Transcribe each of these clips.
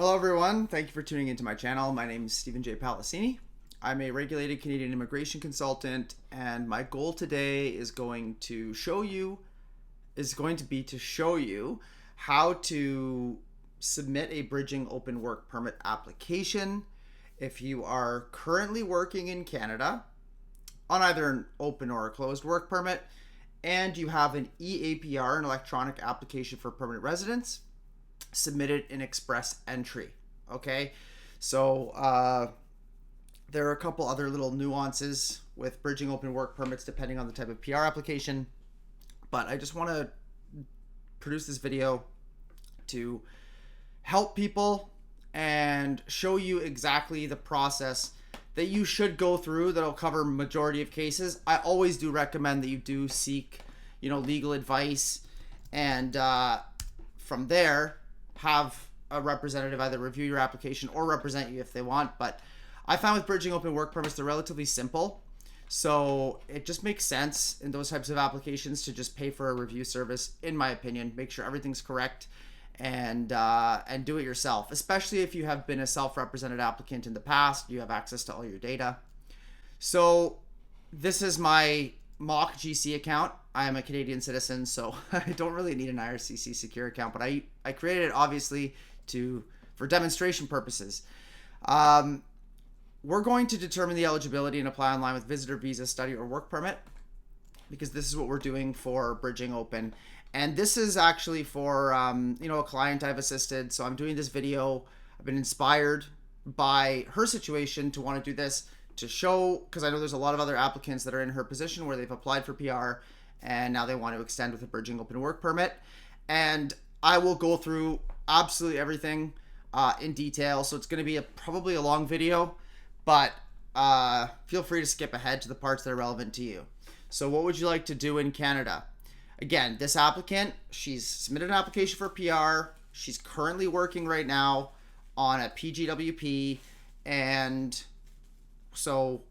Hello everyone, thank you for tuning into my channel. My name is Stephen J. Palacini. I'm a regulated Canadian immigration consultant, and my goal today is going to be to show you how to submit a bridging open work permit application if you are currently working in Canada on either an open or a closed work permit, and you have an EAPR, an electronic application for permanent residence, submitted in express entry. Okay, so there are a couple other little nuances with bridging open work permits depending on the type of PR application, but I just want to produce this video to help people and show you exactly the process that you should go through. That'll cover majority of cases. I always do recommend that you do seek legal advice, and from there have a representative either review your application or represent you if they want. But I found with bridging open work permits, they're relatively simple, so it just makes sense in those types of applications to just pay for a review service, in my opinion. Make sure everything's correct, and do it yourself, especially if you have been a self-represented applicant in the past. You have access to all your data. So this is my mock GC account. I am a Canadian citizen, so I don't really need an IRCC secure account, but I created it obviously for demonstration purposes. We're going to determine the eligibility and apply online with visitor visa, study, or work permit, because this is what we're doing for bridging open. And this is actually for a client I've assisted. So I'm doing this video. I've been inspired by her situation to want to do this, to show, because I know there's a lot of other applicants that are in her position where they've applied for PR and now they want to extend with a bridging open work permit. And I will go through absolutely everything in detail. So it's going to be probably a long video, but feel free to skip ahead to the parts that are relevant to you. So what would you like to do in Canada? Again, this applicant, she's submitted an application for PR. She's currently working right now on a PGWP. And so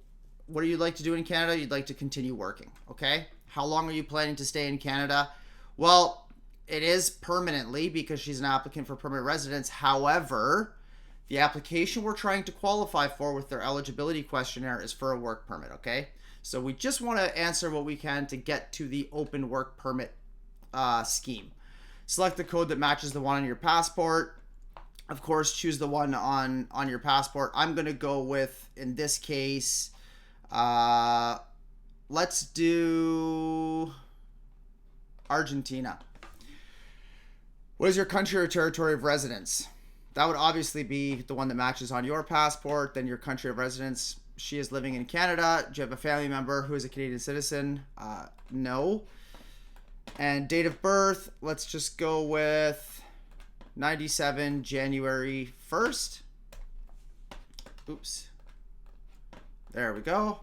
what do you like to do in Canada? You'd like to continue working, okay? How long are you planning to stay in Canada? Well, it is permanently because she's an applicant for permanent residence. However, the application we're trying to qualify for with their eligibility questionnaire is for a work permit, okay? So we just want to answer what we can to get to the open work permit scheme. Select the code that matches the one on your passport. Of course, choose the one on your passport. I'm going to go with, in this case, let's do Argentina. What is your country or territory of residence? That would obviously be the one that matches on your passport. Then your country of residence. She is living in Canada. Do you have a family member who is a Canadian citizen? No. And date of birth, let's just go with 97 January 1st. Oops. There we go.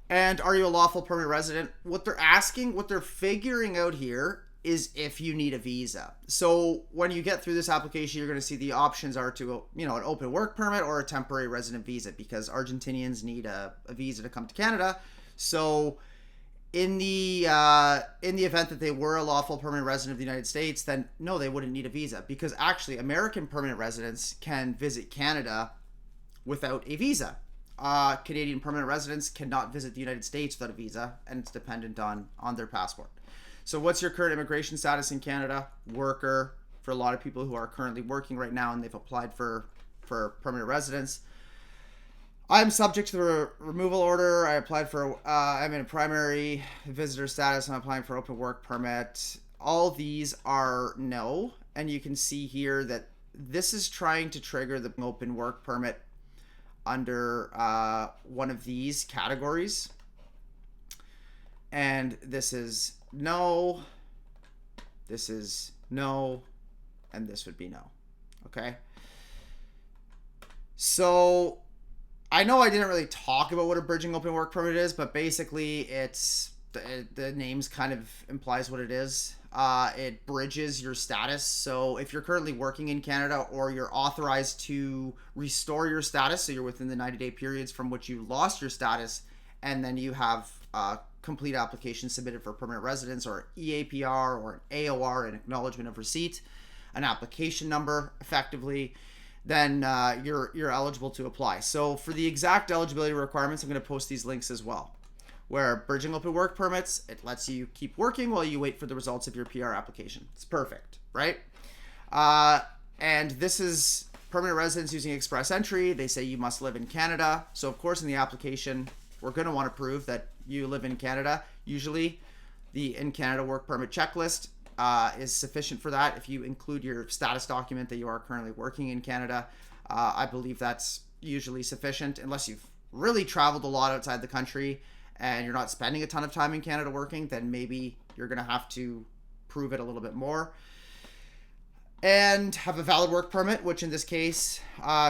And are you a lawful permanent resident? What they're figuring out here is if you need a visa. So when you get through this application, you're going to see the options are to, an open work permit or a temporary resident visa, because Argentinians need a visa to come to Canada. So in the event that they were a lawful permanent resident of the United States, then no, they wouldn't need a visa, because actually American permanent residents can visit Canada without a visa. Canadian permanent residents cannot visit the United States without a visa, and it's dependent on their passport. So what's your current immigration status in Canada? Worker, for a lot of people who are currently working right now and they've applied for permanent residence. I'm subject to the removal order. I applied for, I'm in a primary visitor status. I'm applying for open work permit. All these are no. And you can see here that this is trying to trigger the open work permit under one of these categories. And this is no, this is no, and this would be no. Okay. So I know I didn't really talk about what a bridging open work permit is, but basically it's the name's kind of implies what it is. It bridges your status. So if you're currently working in Canada, or you're authorized to restore your status, so you're within the 90-day periods from which you lost your status, and then you have complete application submitted for permanent residence, or EAPR, or an AOR, an acknowledgement of receipt, an application number effectively, then you're eligible to apply. So for the exact eligibility requirements, I'm going to post these links as well. Where bridging open work permits, it lets you keep working while you wait for the results of your PR application. It's perfect, right? And this is permanent residence using express entry. They say you must live in Canada. So of course in the application, we're going to want to prove that you live in Canada. Usually the in Canada work permit checklist is sufficient for that. If you include your status document that you are currently working in Canada, I believe that's usually sufficient, unless you've really traveled a lot outside the country and you're not spending a ton of time in Canada working, then maybe you're going to have to prove it a little bit more. And have a valid work permit, which in this case,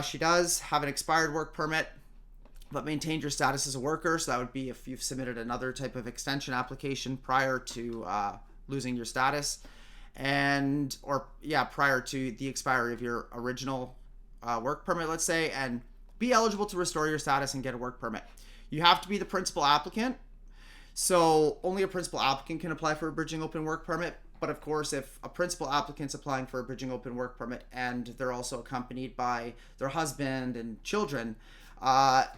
she does. Have an expired work permit, but maintained your status as a worker. So that would be if you've submitted another type of extension application prior to losing your status, prior to the expiry of your original work permit, let's say, and be eligible to restore your status and get a work permit. You have to be the principal applicant. So only a principal applicant can apply for a bridging open work permit. But of course, if a principal applicant's applying for a bridging open work permit and they're also accompanied by their husband and children,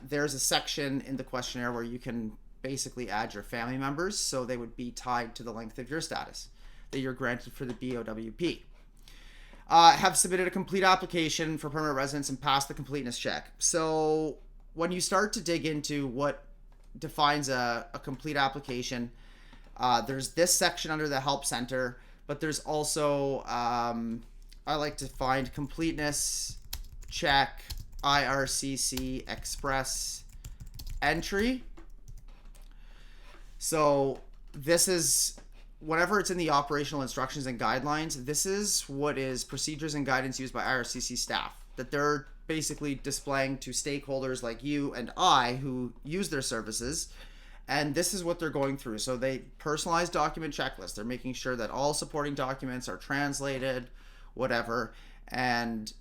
there's a section in the questionnaire where you can basically add your family members, so they would be tied to the length of your status that you're granted for the BOWP. Have submitted a complete application for permanent residence and passed the completeness check. So when you start to dig into what defines a complete application, there's this section under the help center, but there's also I like to find completeness check IRCC express entry. So this is, whenever it's in the operational instructions and guidelines, this is what is procedures and guidance used by IRCC staff that they're basically displaying to stakeholders like you and I who use their services. And this is what they're going through. So they personalize document checklist. They're making sure that all supporting documents are translated, whatever. And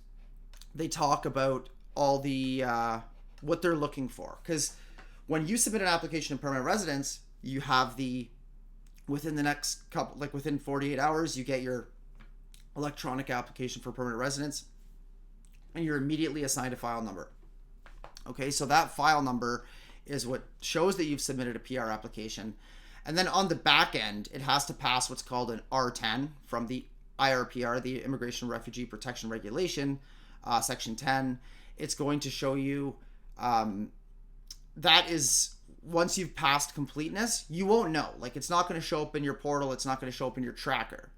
they talk about all the what they're looking for. Because when you submit an application to permanent residence, you have within the next couple, like within 48 hours, you get your electronic application for permanent residence, and you're immediately assigned a file number. Okay, so that file number is what shows that you've submitted a PR application. And then on the back end, it has to pass what's called an R10 from the IRPR, the Immigration Refugee Protection Regulation, Section 10. It's going to show you that is, once you've passed completeness, you won't know. Like, it's not going to show up in your portal. It's not going to show up in your tracker.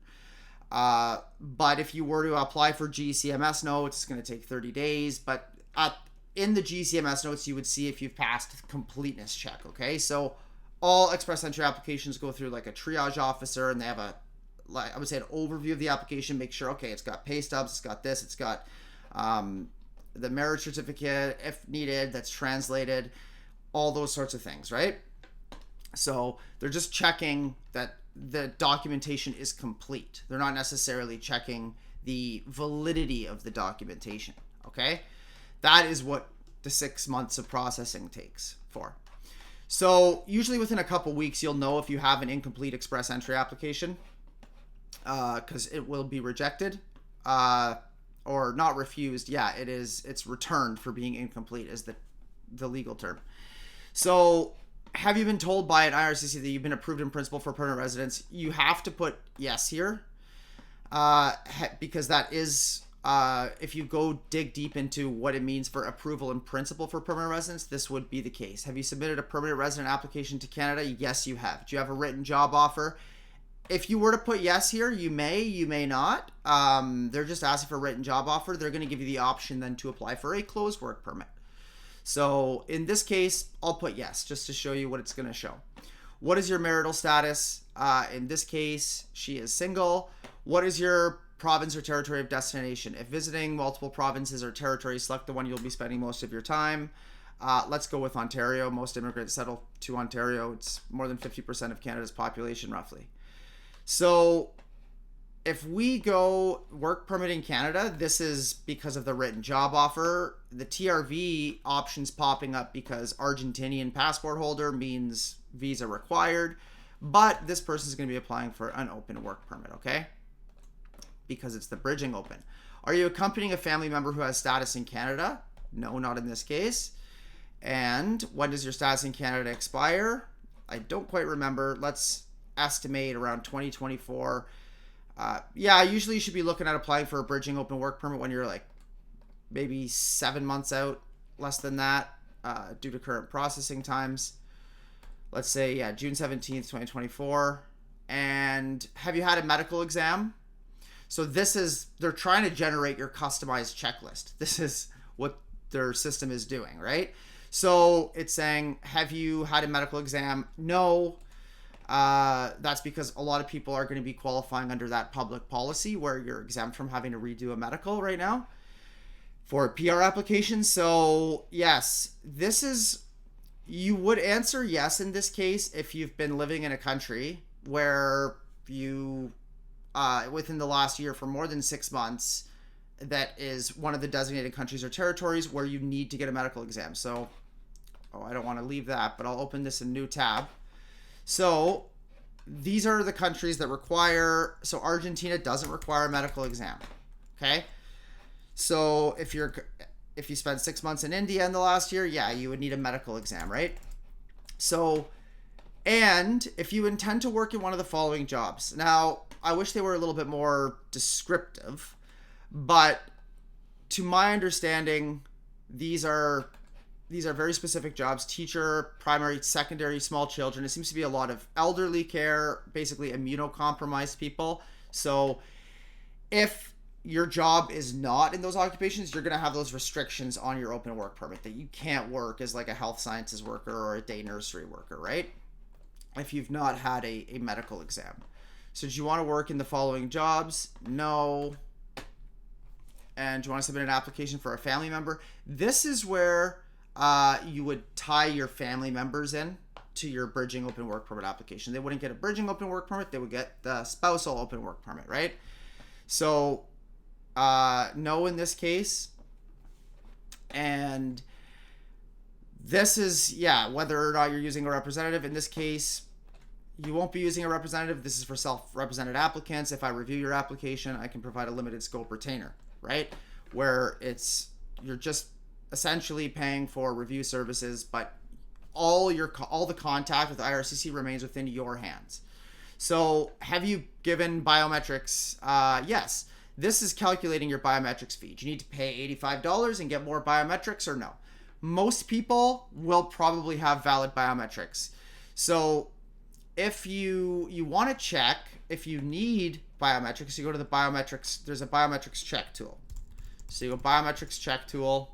But if you were to apply for GCMS notes, it's going to take 30 days. But in the GCMS notes, you would see if you've passed completeness check. Okay, so all express entry applications go through like a triage officer, and they have I would say an overview of the application. Make sure, okay, it's got pay stubs, it's got this, it's got the marriage certificate if needed, that's translated, all those sorts of things, right? So they're just checking that the documentation is complete. They're not necessarily checking the validity of the documentation. Okay, that is what the 6 months of processing takes for. So usually within a couple weeks, you'll know if you have an incomplete express entry application, because it will be rejected, or not refused. Yeah, it is. It's returned for being incomplete is the legal term. So have you been told by an IRCC that you've been approved in principle for permanent residence? You have to put yes here, because that is, if you go dig deep into what it means for approval in principle for permanent residence, this would be the case. Have you submitted a permanent resident application to Canada? Yes, you have. Do you have a written job offer? If you were to put yes here, you may not. They're just asking for a written job offer. They're going to give you the option then to apply for a closed work permit. So in this case, I'll put yes, just to show you what it's going to show. What is your marital status? In this case, she is single. What is your province or territory of destination? If visiting multiple provinces or territories, select the one you'll be spending most of your time. Let's go with Ontario. Most immigrants settle to Ontario. It's more than 50% of Canada's population, roughly. So if we go work permit in Canada, this is because of the written job offer. The TRV options popping up because Argentinian passport holder means visa required, but this person is going to be applying for an open work permit, okay? because it's the bridging open. Are you accompanying a family member who has status in Canada? No, not in this case. And when does your status in Canada expire? I don't quite remember. Let's estimate around 2024. Usually you should be looking at applying for a bridging open work permit when you're like maybe 7 months out, less than that, due to current processing times. Let's say, June 17th, 2024. And have you had a medical exam? So they're trying to generate your customized checklist. This is what their system is doing, right? So it's saying, have you had a medical exam? No. That's because a lot of people are going to be qualifying under that public policy where you're exempt from having to redo a medical right now for a PR application. So yes, you would answer yes in this case if you've been living in a country where you, within the last year for more than 6 months, that is one of the designated countries or territories where you need to get a medical exam. So, I don't want to leave that, but I'll open this in a new tab. So these are the countries that require, so Argentina doesn't require a medical exam. Okay. So if you spent 6 months in India in the last year, you would need a medical exam, right? So, and if you intend to work in one of the following jobs. Now, I wish they were a little bit more descriptive, but to my understanding, these are very specific jobs: teacher, primary, secondary, small children. It seems to be a lot of elderly care, basically immunocompromised people. So if your job is not in those occupations, you're going to have those restrictions on your open work permit that you can't work as like a health sciences worker or a day nursery worker, right? If you've not had a medical exam. So do you want to work in the following jobs? No. And do you want to submit an application for a family member? This is where you would tie your family members in to your bridging open work permit application. They wouldn't get a bridging open work permit. They would get the spousal open work permit, right? So no in this case. And this is, whether or not you're using a representative. In this case, you won't be using a representative. This is for self-represented applicants. If I review your application, I can provide a limited scope retainer, right? Where you're just essentially paying for review services, but all the contact with IRCC remains within your hands. So have you given biometrics? Yes. This is calculating your biometrics fee. Do you need to pay $85 and get more biometrics or no? Most people will probably have valid biometrics. So if you want to check if you need biometrics, you go to the biometrics. There's a biometrics check tool. So you go biometrics check tool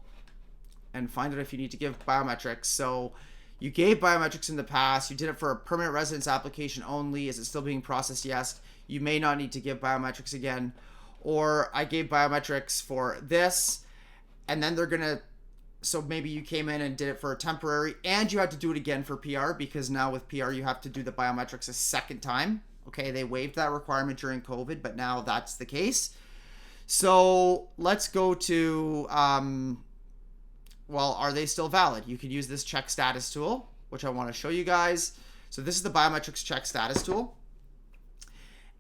and find out if you need to give biometrics. So you gave biometrics in the past. You did it for a permanent residence application only. Is it still being processed? Yes. You may not need to give biometrics again. Or I gave biometrics for this, and then they're going to, so maybe you came in and did it for a temporary, and you had to do it again for PR, because now with PR, you have to do the biometrics a second time. Okay, they waived that requirement during COVID, but now that's the case. So let's go to, are they still valid? You could use this check status tool, which I want to show you guys. So this is the biometrics check status tool.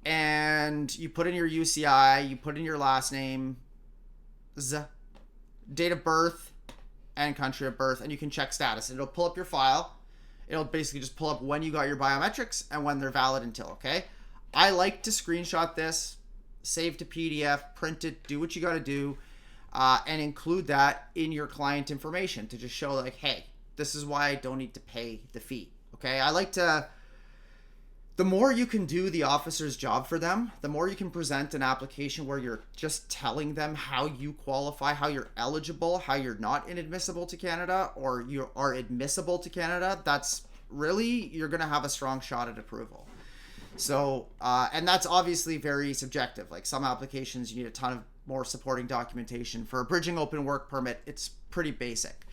And you put in your UCI, you put in your last name, date of birth, and country of birth, and you can check status. It'll pull up your file. It'll basically just pull up when you got your biometrics and when they're valid until, okay? I like to screenshot this, save to PDF, print it, do what you got to do, and include that in your client information to just show like, hey, this is why I don't need to pay the fee, okay? I like to... The more you can do the officer's job for them, the more you can present an application where you're just telling them how you qualify, how you're eligible, how you're not inadmissible to Canada, or you are admissible to Canada. That's really, you're going to have a strong shot at approval. So, and that's obviously very subjective. Like some applications, you need a ton of more supporting documentation. For a bridging open work permit, it's pretty basic.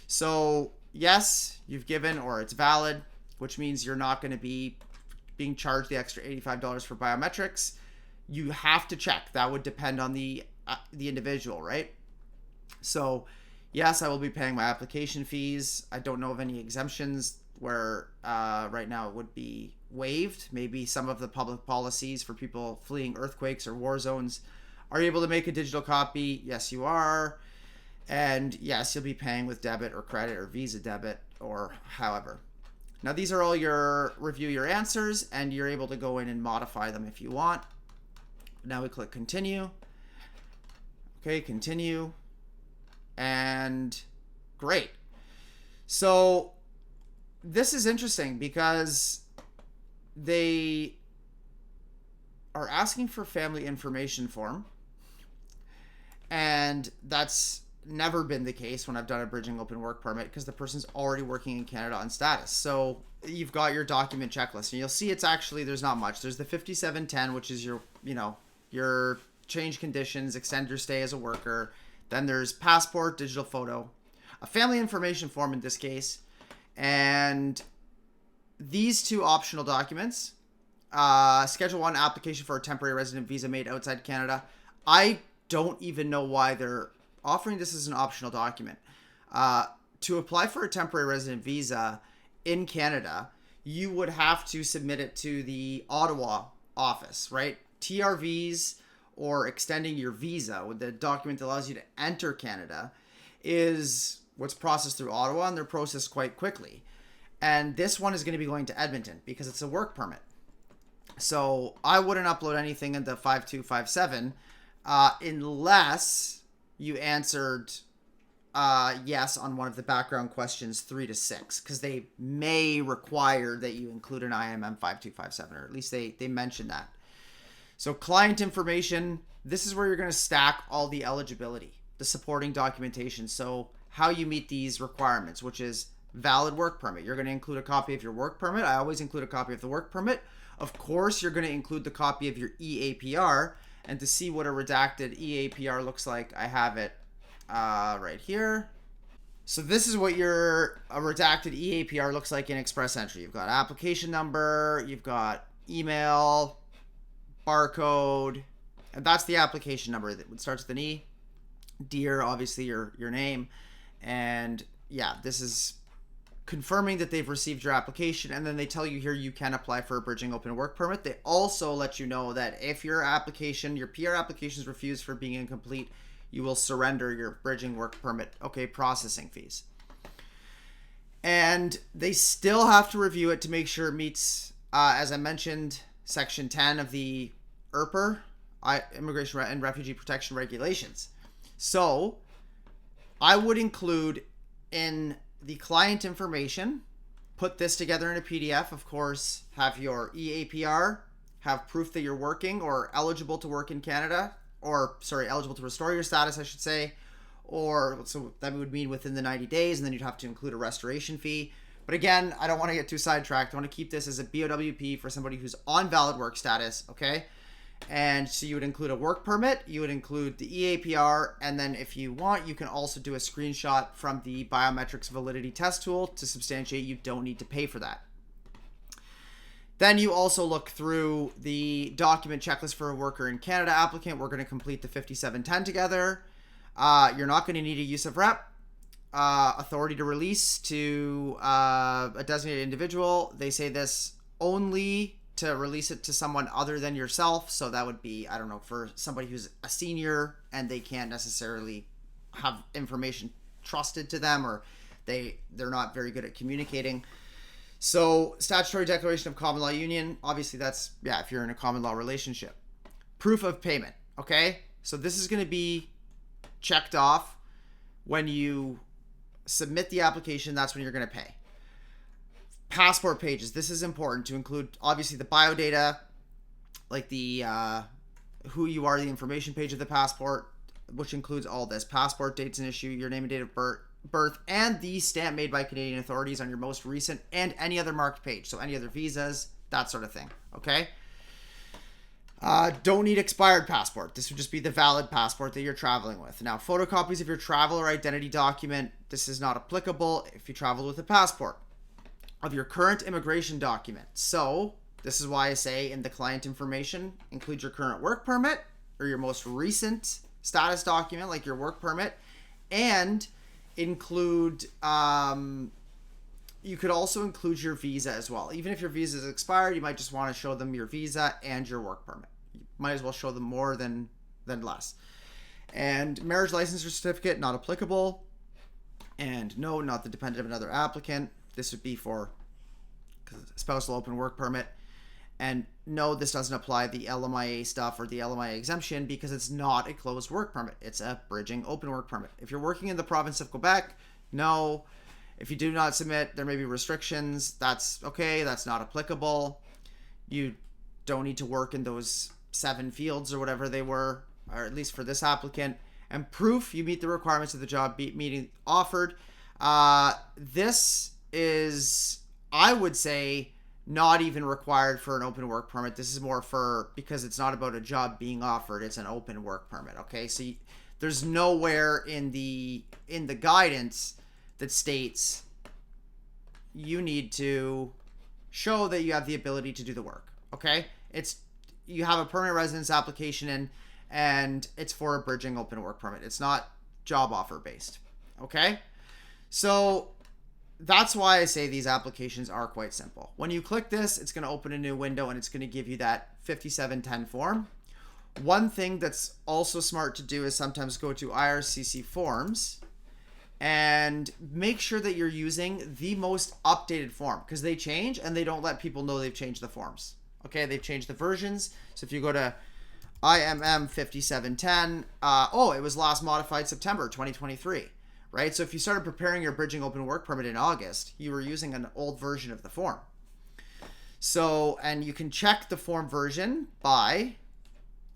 So yes, you've given, or it's valid, which means you're not going to be being charged the extra $85 for biometrics. You have to check. That would depend on the individual, right? So yes, I will be paying my application fees. I don't know of any exemptions where right now it would be waived. Maybe some of the public policies for people fleeing earthquakes or war zones. Are you able to make a digital copy? Yes, you are. And yes, you'll be paying with debit or credit or Visa debit or however. Now, these are all review your answers, and you're able to go in and modify them if you want. Now we click continue. Okay, continue. And great. So this is interesting because they are asking for family information form. And that's never been the case when I've done a bridging open work permit because the person's already working in Canada on status. So you've got your document checklist, and you'll see it's actually, there's not much. There's the 5710, which is your, your change conditions, extend your stay as a worker. Then there's passport, digital photo, a family information form in this case, and these two optional documents, Schedule 1 application for a temporary resident visa made outside Canada. I don't even know why they're offering this as an optional document. To apply for a temporary resident visa in Canada, you would have to submit it to the Ottawa office, right? TRVs or extending your visa, the document that allows you to enter Canada, is what's processed through Ottawa, and they're processed quite quickly. And this one is going to be going to Edmonton because it's a work permit. So I wouldn't upload anything into 5257 unless you answered yes on one of the background questions 3 to 6, because they may require that you include an IMM 5257, or at least they mention that. So client information, this is where you're going to stack all the eligibility, the supporting documentation. So how you meet these requirements, which is valid work permit. You're going to include a copy of your work permit. I always include a copy of the work permit. Of course, you're going to include the copy of your EAPR. And to see what a redacted EAPR looks like, I have it right here. So this is what a redacted EAPR looks like in Express Entry. You've got application number, you've got email, barcode, and that's the application number that starts with an E. Dear, obviously your name. And yeah, this is confirming that they've received your application, and then they tell you here you can apply for a bridging open work permit. They also let you know that if your PR application is refused for being incomplete, you will surrender your bridging work permit, processing fees. And they still have to review it to make sure it meets, as I mentioned, Section 10 of the IRPR, Immigration and Refugee Protection Regulations. So I would include in the client information, put this together in a PDF, of course, have your EAPR, have proof that you're working or eligible to work in Canada, eligible to restore your status, I should say, so that would mean within the 90 days, and then you'd have to include a restoration fee. But again, I don't want to get too sidetracked. I want to keep this as a BOWP for somebody who's on valid work status, okay? And so you would include a work permit, you would include the EAPR, and then if you want, you can also do a screenshot from the Biometrics validity test tool to substantiate you don't need to pay for that. Then you also look through the document checklist for a worker in Canada applicant. We're going to complete the 5710 together. You're not going to need a use of rep. Authority to release to a designated individual. They say this only to release it to someone other than yourself. So that would be, I don't know, for somebody who's a senior and they can't necessarily have information trusted to them, or they're not very good at communicating. So statutory declaration of common law union, obviously that's, if you're in a common law relationship. Proof of payment, okay? So this is going to be checked off when you submit the application. That's when you're going to pay. Passport pages, this is important to include, obviously, the bio data, like the who you are, the information page of the passport, which includes all this: passport dates and issue, your name and date of birth, and the stamp made by Canadian authorities on your most recent and any other marked page, so any other visas, that sort of thing, okay? Don't need expired passport. This would just be the valid passport that you're traveling with. Now, photocopies of your travel or identity document, this is not applicable if you travel with a passport. Of your current immigration document. So this is why I say in the client information, include your current work permit or your most recent status document, like your work permit, and include you could also include your visa as well. Even if your visa is expired, you might just want to show them your visa and your work permit. You might as well show them more than less. And marriage license or certificate, not applicable. And no, not the dependent of another applicant. This would be for spousal open work permit. And no, this doesn't apply the LMIA stuff or the LMIA exemption because it's not a closed work permit. It's a bridging open work permit. If you're working in the province of Quebec, no. If you do not submit, there may be restrictions. That's okay. That's not applicable. You don't need to work in those 7 fields or whatever they were, or at least for this applicant. And proof you meet the requirements of the job meeting offered. This is, I would say, not even required for an open work permit. This is more for, because it's not about a job being offered, it's an open work permit. Okay, so there's nowhere in the guidance that states you need to show that you have the ability to do the work. Okay, it's, you have a permanent residence application in, and it's for a bridging open work permit. It's not job offer based. Okay, so that's why I say these applications are quite simple. When you click this, it's going to open a new window and it's going to give you that 5710 form. One thing that's also smart to do is sometimes go to IRCC forms and make sure that you're using the most updated form, because they change and they don't let people know they've changed the forms. Okay, they've changed the versions. So if you go to IMM 5710, it was last modified September 2023. Right? So if you started preparing your bridging open work permit in August, you were using an old version of the form. So, and you can check the form version by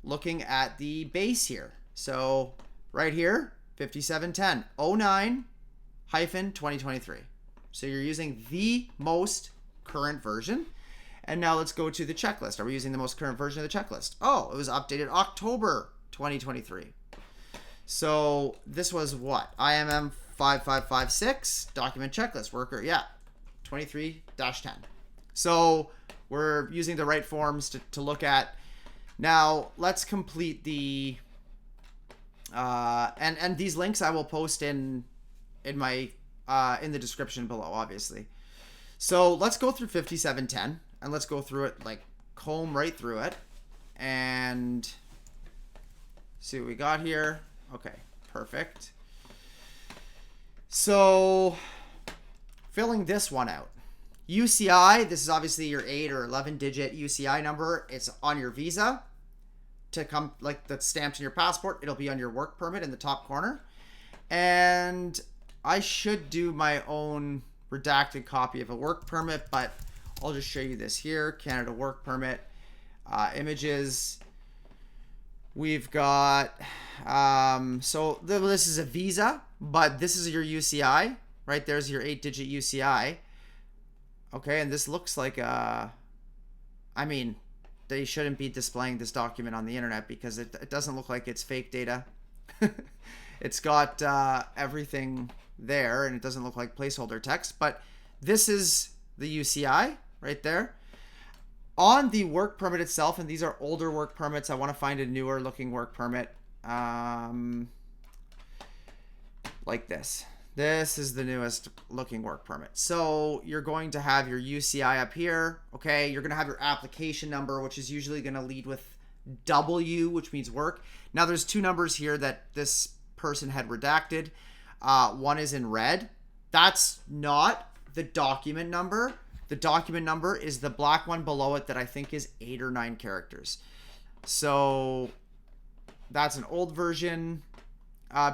looking at the base here. So right here, 5710, 09-2023. So you're using the most current version. And now let's go to the checklist. Are we using the most current version of the checklist? Oh, it was updated October 2023. So this was what? IMM 5556, document checklist, worker, 23-10. So we're using the right forms to look at. Now let's complete the, and these links I will post in my, in the description below, obviously. So let's go through 5710 and let's go through it, like comb right through it and see what we got here. Okay, perfect. So filling this one out. UCI, this is obviously your 8 or 11 digit UCI number. It's on your visa to come, like that's stamped in your passport. It'll be on your work permit in the top corner. And I should do my own redacted copy of a work permit, but I'll just show you this here. Canada work permit, images. We've got, so this is a visa, but this is your UCI, right? There's your 8-digit UCI. Okay, and this looks like I mean, they shouldn't be displaying this document on the internet because it doesn't look like it's fake data. It's got everything there, and it doesn't look like placeholder text, but this is the UCI right there. On the work permit itself, and these are older work permits, I want to find a newer looking work permit, like this. This is the newest looking work permit. So you're going to have your UCI up here, okay? You're going to have your application number, which is usually going to lead with W, which means work. Now there's 2 numbers here that this person had redacted. One is in red. That's not the document number. The document number is the black one below it that I think is 8 or 9 characters. So that's an old version,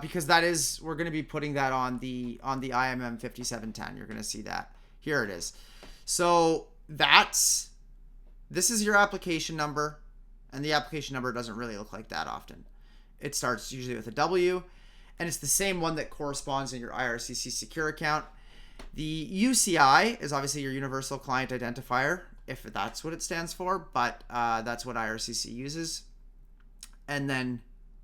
because that is, we're going to be putting that on the IMM 5710. You're going to see that. Here it is. So this is your application number, and the application number doesn't really look like that often. It starts usually with a W, and it's the same one that corresponds in your IRCC secure account. The UCI is obviously your Universal Client Identifier, if that's what it stands for, but that's what IRCC uses. And then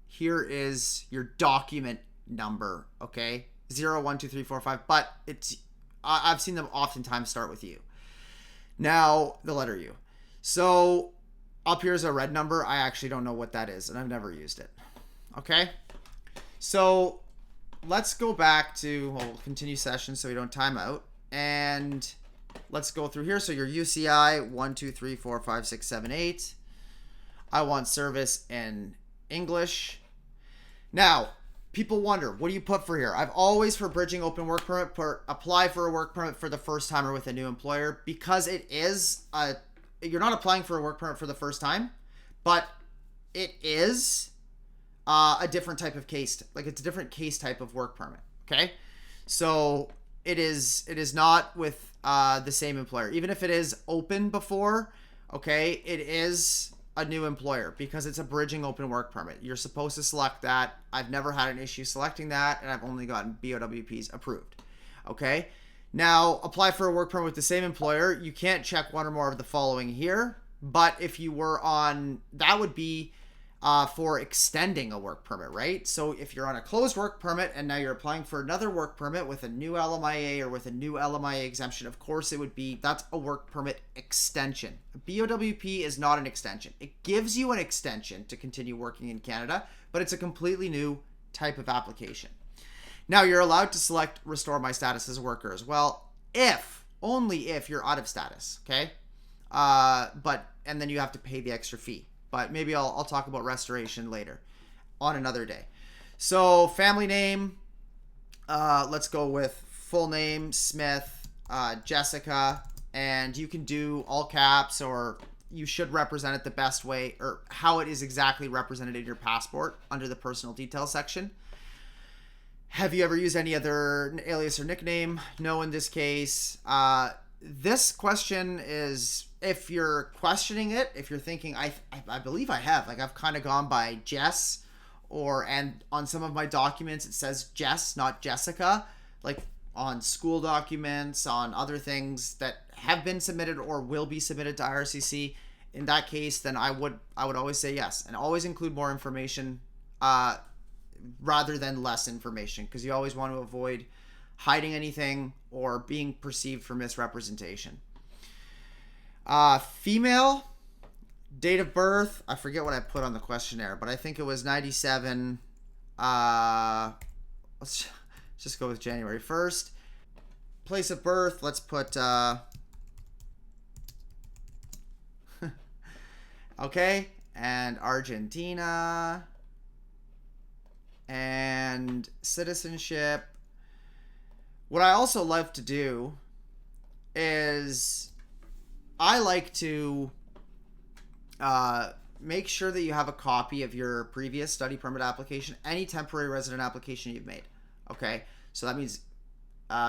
here is your document number, okay? 012345, but I've seen them oftentimes start with U. Now, the letter U. So up here is a red number. I actually don't know what that is, and I've never used it, okay? So let's go back to, we'll continue session so we don't time out. And let's go through here. So your UCI, 1, 2, 3, 4, 5, 6, 7, 8. I want service in English. Now, people wonder, what do you put for here? I've always, for bridging open work permit, apply for a work permit for the first time or with a new employer, because it is you're not applying for a work permit for the first time, but it is a different type of case. Like, it's a different case type of work permit. Okay, so it is not with the same employer, even if it is open before. Okay, it is a new employer because it's a bridging open work permit. You're supposed to select that. I've never had an issue selecting that, and I've only gotten BOWPs approved. Okay, now apply for a work permit with the same employer. You can't check one or more of the following here, but if you were on, that would be for extending a work permit, right? So if you're on a closed work permit and now you're applying for another work permit with a new LMIA or with a new LMIA exemption, of course it would be, that's a work permit extension. A BOWP is not an extension. It gives you an extension to continue working in Canada, but it's a completely new type of application. Now you're allowed to select restore my status as a worker as well, only if you're out of status, okay? And then you have to pay the extra fee. But maybe I'll talk about restoration later on another day. So family name, let's go with full name, Smith, Jessica, and you can do all caps, or you should represent it the best way, or how it is exactly represented in your passport under the personal details section. Have you ever used any other alias or nickname? No, in this case. This question is, if you're questioning it, if you're thinking, I believe I have, like, I've kind of gone by Jess, and on some of my documents it says Jess, not Jessica, like on school documents, on other things that have been submitted or will be submitted to IRCC. In that case, then I would always say yes, and always include more information rather than less information, because you always want to avoid hiding anything or being perceived for misrepresentation. Female, date of birth, I forget what I put on the questionnaire, but I think it was 97. Let's just go with January 1st. Place of birth, let's put okay, and Argentina. And citizenship. What I also love to do is I like to make sure that you have a copy of your previous study permit application, any temporary resident application you've made. Okay, so that means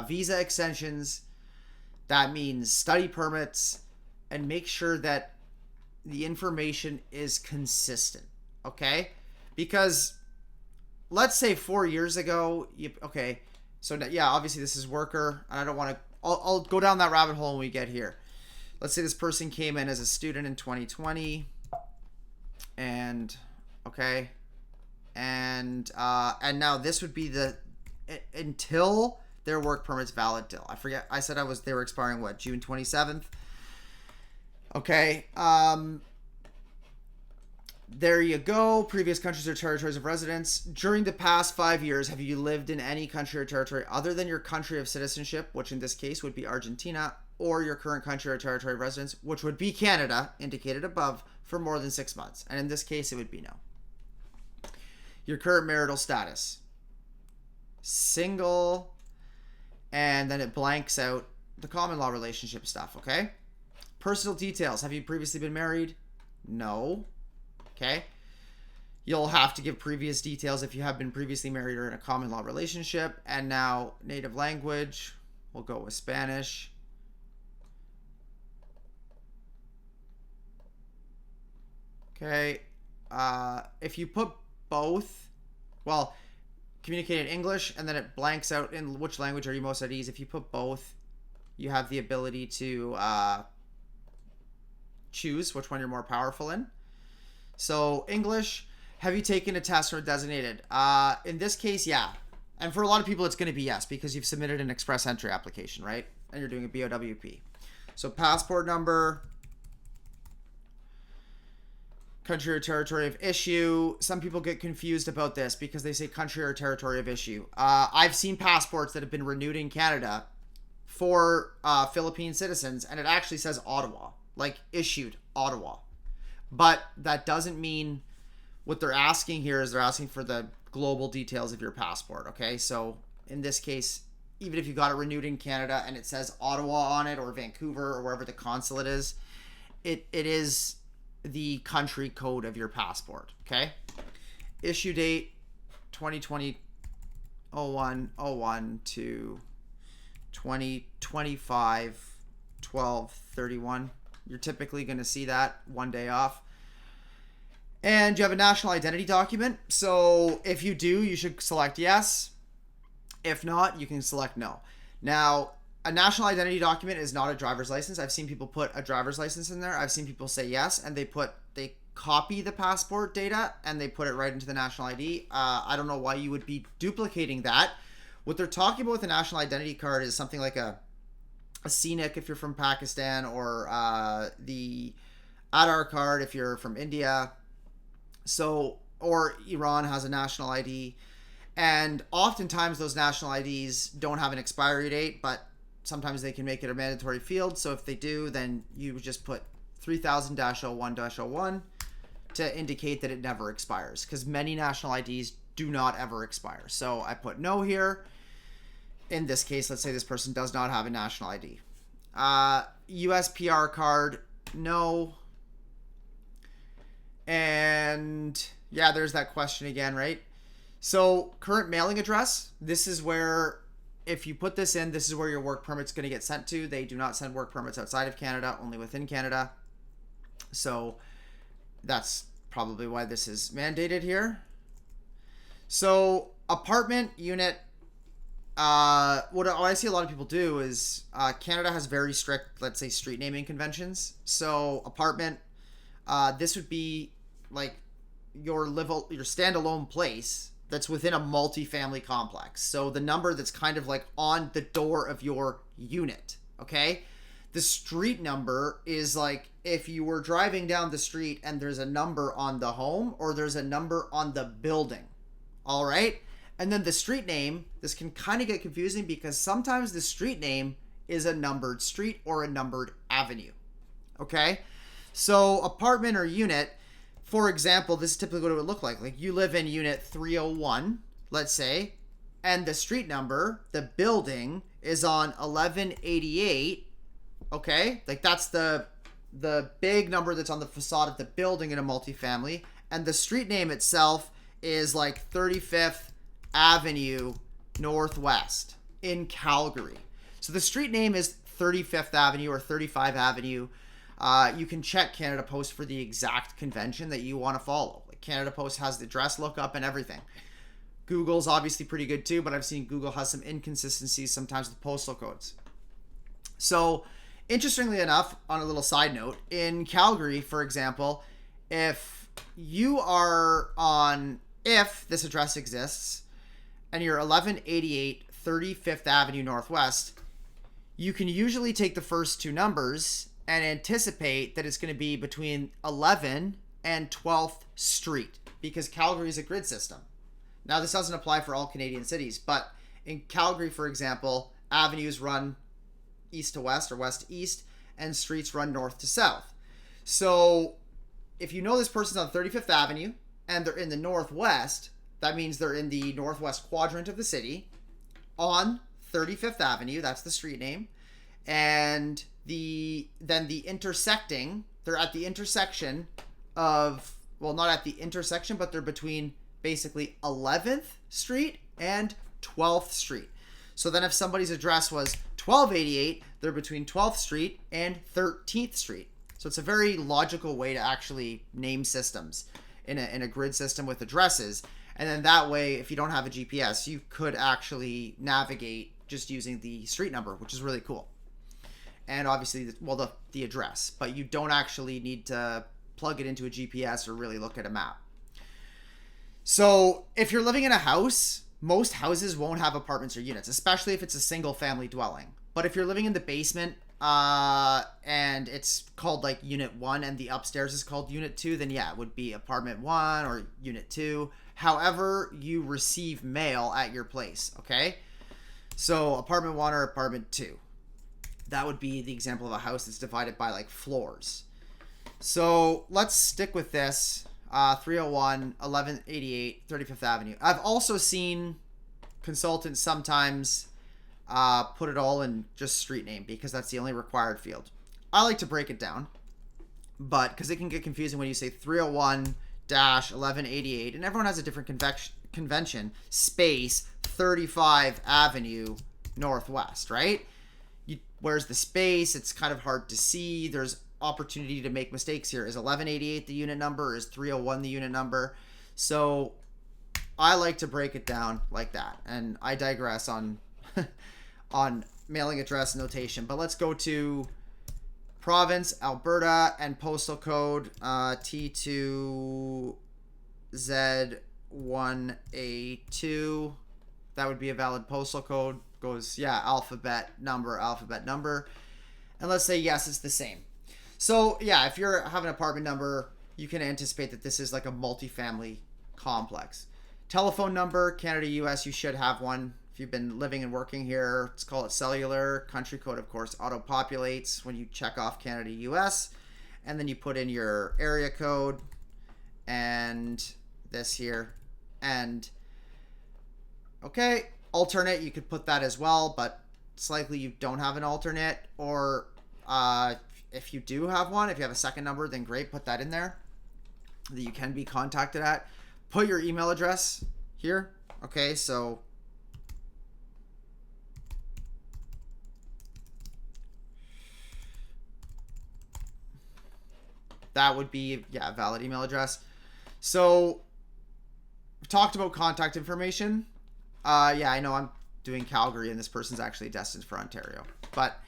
visa extensions, that means study permits, and make sure that the information is consistent. Okay, because let's say 4 years ago, so yeah, obviously this is worker, and I don't want to, I'll go down that rabbit hole when we get here. Let's say this person came in as a student in 2020, and now this would be until their work permit's valid till. I forget, I said they were expiring June 27th. Okay, there you go. Previous countries or territories of residence. During the past 5 years, have you lived in any country or territory other than your country of citizenship, which in this case would be Argentina, or your current country or territory of residence, which would be Canada, indicated above, for more than 6 months? And in this case, it would be no. Your current marital status. Single, and then it blanks out the common law relationship stuff, okay? Personal details. Have you previously been married? No. Okay, you'll have to give previous details if you have been previously married or in a common law relationship. And now native language, we'll go with Spanish. Okay, if you put both, well, communicate in English, and then it blanks out in which language are you most at ease. If you put both, you have the ability to choose which one you're more powerful in. So English, have you taken a test or designated? In this case, yeah. And for a lot of people, it's going to be yes, because you've submitted an express entry application, right? And you're doing a BOWP. So passport number, country or territory of issue. Some people get confused about this because they say country or territory of issue. I've seen passports that have been renewed in Canada for Philippine citizens, and it actually says Ottawa, like issued Ottawa. But that doesn't mean what they're asking here is they're asking for the global details of your passport, okay? So in this case, even if you got it renewed in Canada and it says Ottawa on it or Vancouver or wherever the consulate is, it is the country code of your passport, okay? Issue date 2020 01 to 2025 12/31. You're typically going to see that one day off. And you have a national identity document. So if you do, you should select yes. If not, you can select no. Now, a national identity document is not a driver's license. I've seen people put a driver's license in there. I've seen people say yes, and they copy the passport data and they put it right into the national ID. I don't know why you would be duplicating that. What they're talking about with a national identity card is something like a scenic if you're from Pakistan, or the Aadhaar card if you're from India. So, or Iran has a national ID. And oftentimes those national IDs don't have an expiry date, but sometimes they can make it a mandatory field. So if they do, then you would just put 3000-01-01 to indicate that it never expires, because many national IDs do not ever expire. So I put no here. In this case, let's say this person does not have a national ID. US PR card, no. And yeah, there's that question again, right? So current mailing address, this is where, if you put this in, this is where your work permit's going to get sent to. They do not send work permits outside of Canada, only within Canada. So that's probably why this is mandated here. So apartment unit, what I see a lot of people do is Canada has very strict, let's say, street naming conventions. So apartment, this would be like your standalone place that's within a multi-family complex. So the number that's kind of like on the door of your unit, okay? The street number is like if you were driving down the street and there's a number on the home or there's a number on the building, all right? And then the street name, this can kind of get confusing because sometimes the street name is a numbered street or a numbered avenue, okay? So apartment or unit, for example, this is typically what it would look like. Like you live in unit 301, let's say, and the street number, the building is on 1188, okay? Like that's the big number that's on the facade of the building in a multifamily, and the street name itself is like 35th Avenue Northwest in Calgary. So the street name is 35th Avenue or 35 Avenue. You can check Canada Post for the exact convention that you want to follow. Like Canada Post has the address lookup and everything. Google's obviously pretty good too, but I've seen Google has some inconsistencies sometimes with postal codes. So interestingly enough, on a little side note, in Calgary, for example, if this address exists and you're 1188 35th Avenue Northwest, you can usually take the first two numbers and anticipate that it's going to be between 11 and 12th Street, because Calgary is a grid system. Now, this doesn't apply for all Canadian cities, but in Calgary, for example, avenues run east to west or west to east, and streets run north to south. So if you know this person's on 35th Avenue and they're in the northwest, that means they're in the northwest quadrant of the city on 35th Avenue. That's the street name. And they're at the intersection of, well, not at the intersection, but they're between basically 11th Street and 12th Street. So then if somebody's address was 1288, they're between 12th Street and 13th Street. So it's a very logical way to actually name systems in a grid system with addresses. And then that way, if you don't have a GPS, you could actually navigate just using the street number, which is really cool. And obviously, the address, but you don't actually need to plug it into a GPS or really look at a map. So if you're living in a house, most houses won't have apartments or units, especially if it's a single family dwelling. But if you're living in the basement and it's called like unit 1 and the upstairs is called unit 2, then yeah, it would be apartment 1 or unit 2. However you receive mail at your place, okay? So apartment 1 or apartment 2. That would be the example of a house that's divided by like floors. So let's stick with this. 301, 1188, 35th Avenue. I've also seen consultants sometimes put it all in just street name because that's the only required field. I like to break it down, but because it can get confusing when you say 301-1188, and everyone has a different convention, space 35 Avenue Northwest, right? Where's the space? It's kind of hard to see. There's opportunity to make mistakes here. Is 1188 the unit number? Is 301 the unit number? So I like to break it down like that, and I digress on on mailing address notation. But let's go to province, Alberta, and postal code T2Z1A2. That would be a valid postal code. Goes, yeah, alphabet number. And let's say, yes, it's the same. So, yeah, if you're having an apartment number, you can anticipate that this is like a multifamily complex. Telephone number, Canada, US, you should have one. If you've been living and working here, let's call it cellular. Country code, of course, auto-populates when you check off Canada, US. And then you put in your area code and this here. And, okay, alternate, you could put that as well, but it's likely you don't have an alternate. Or if you do have one, if you have a second number, then great, put that in there that you can be contacted at. Put your email address here. Okay, so that would be, yeah, valid email address. So we've talked about contact information. Yeah, I know I'm doing Calgary and this person's actually destined for Ontario, but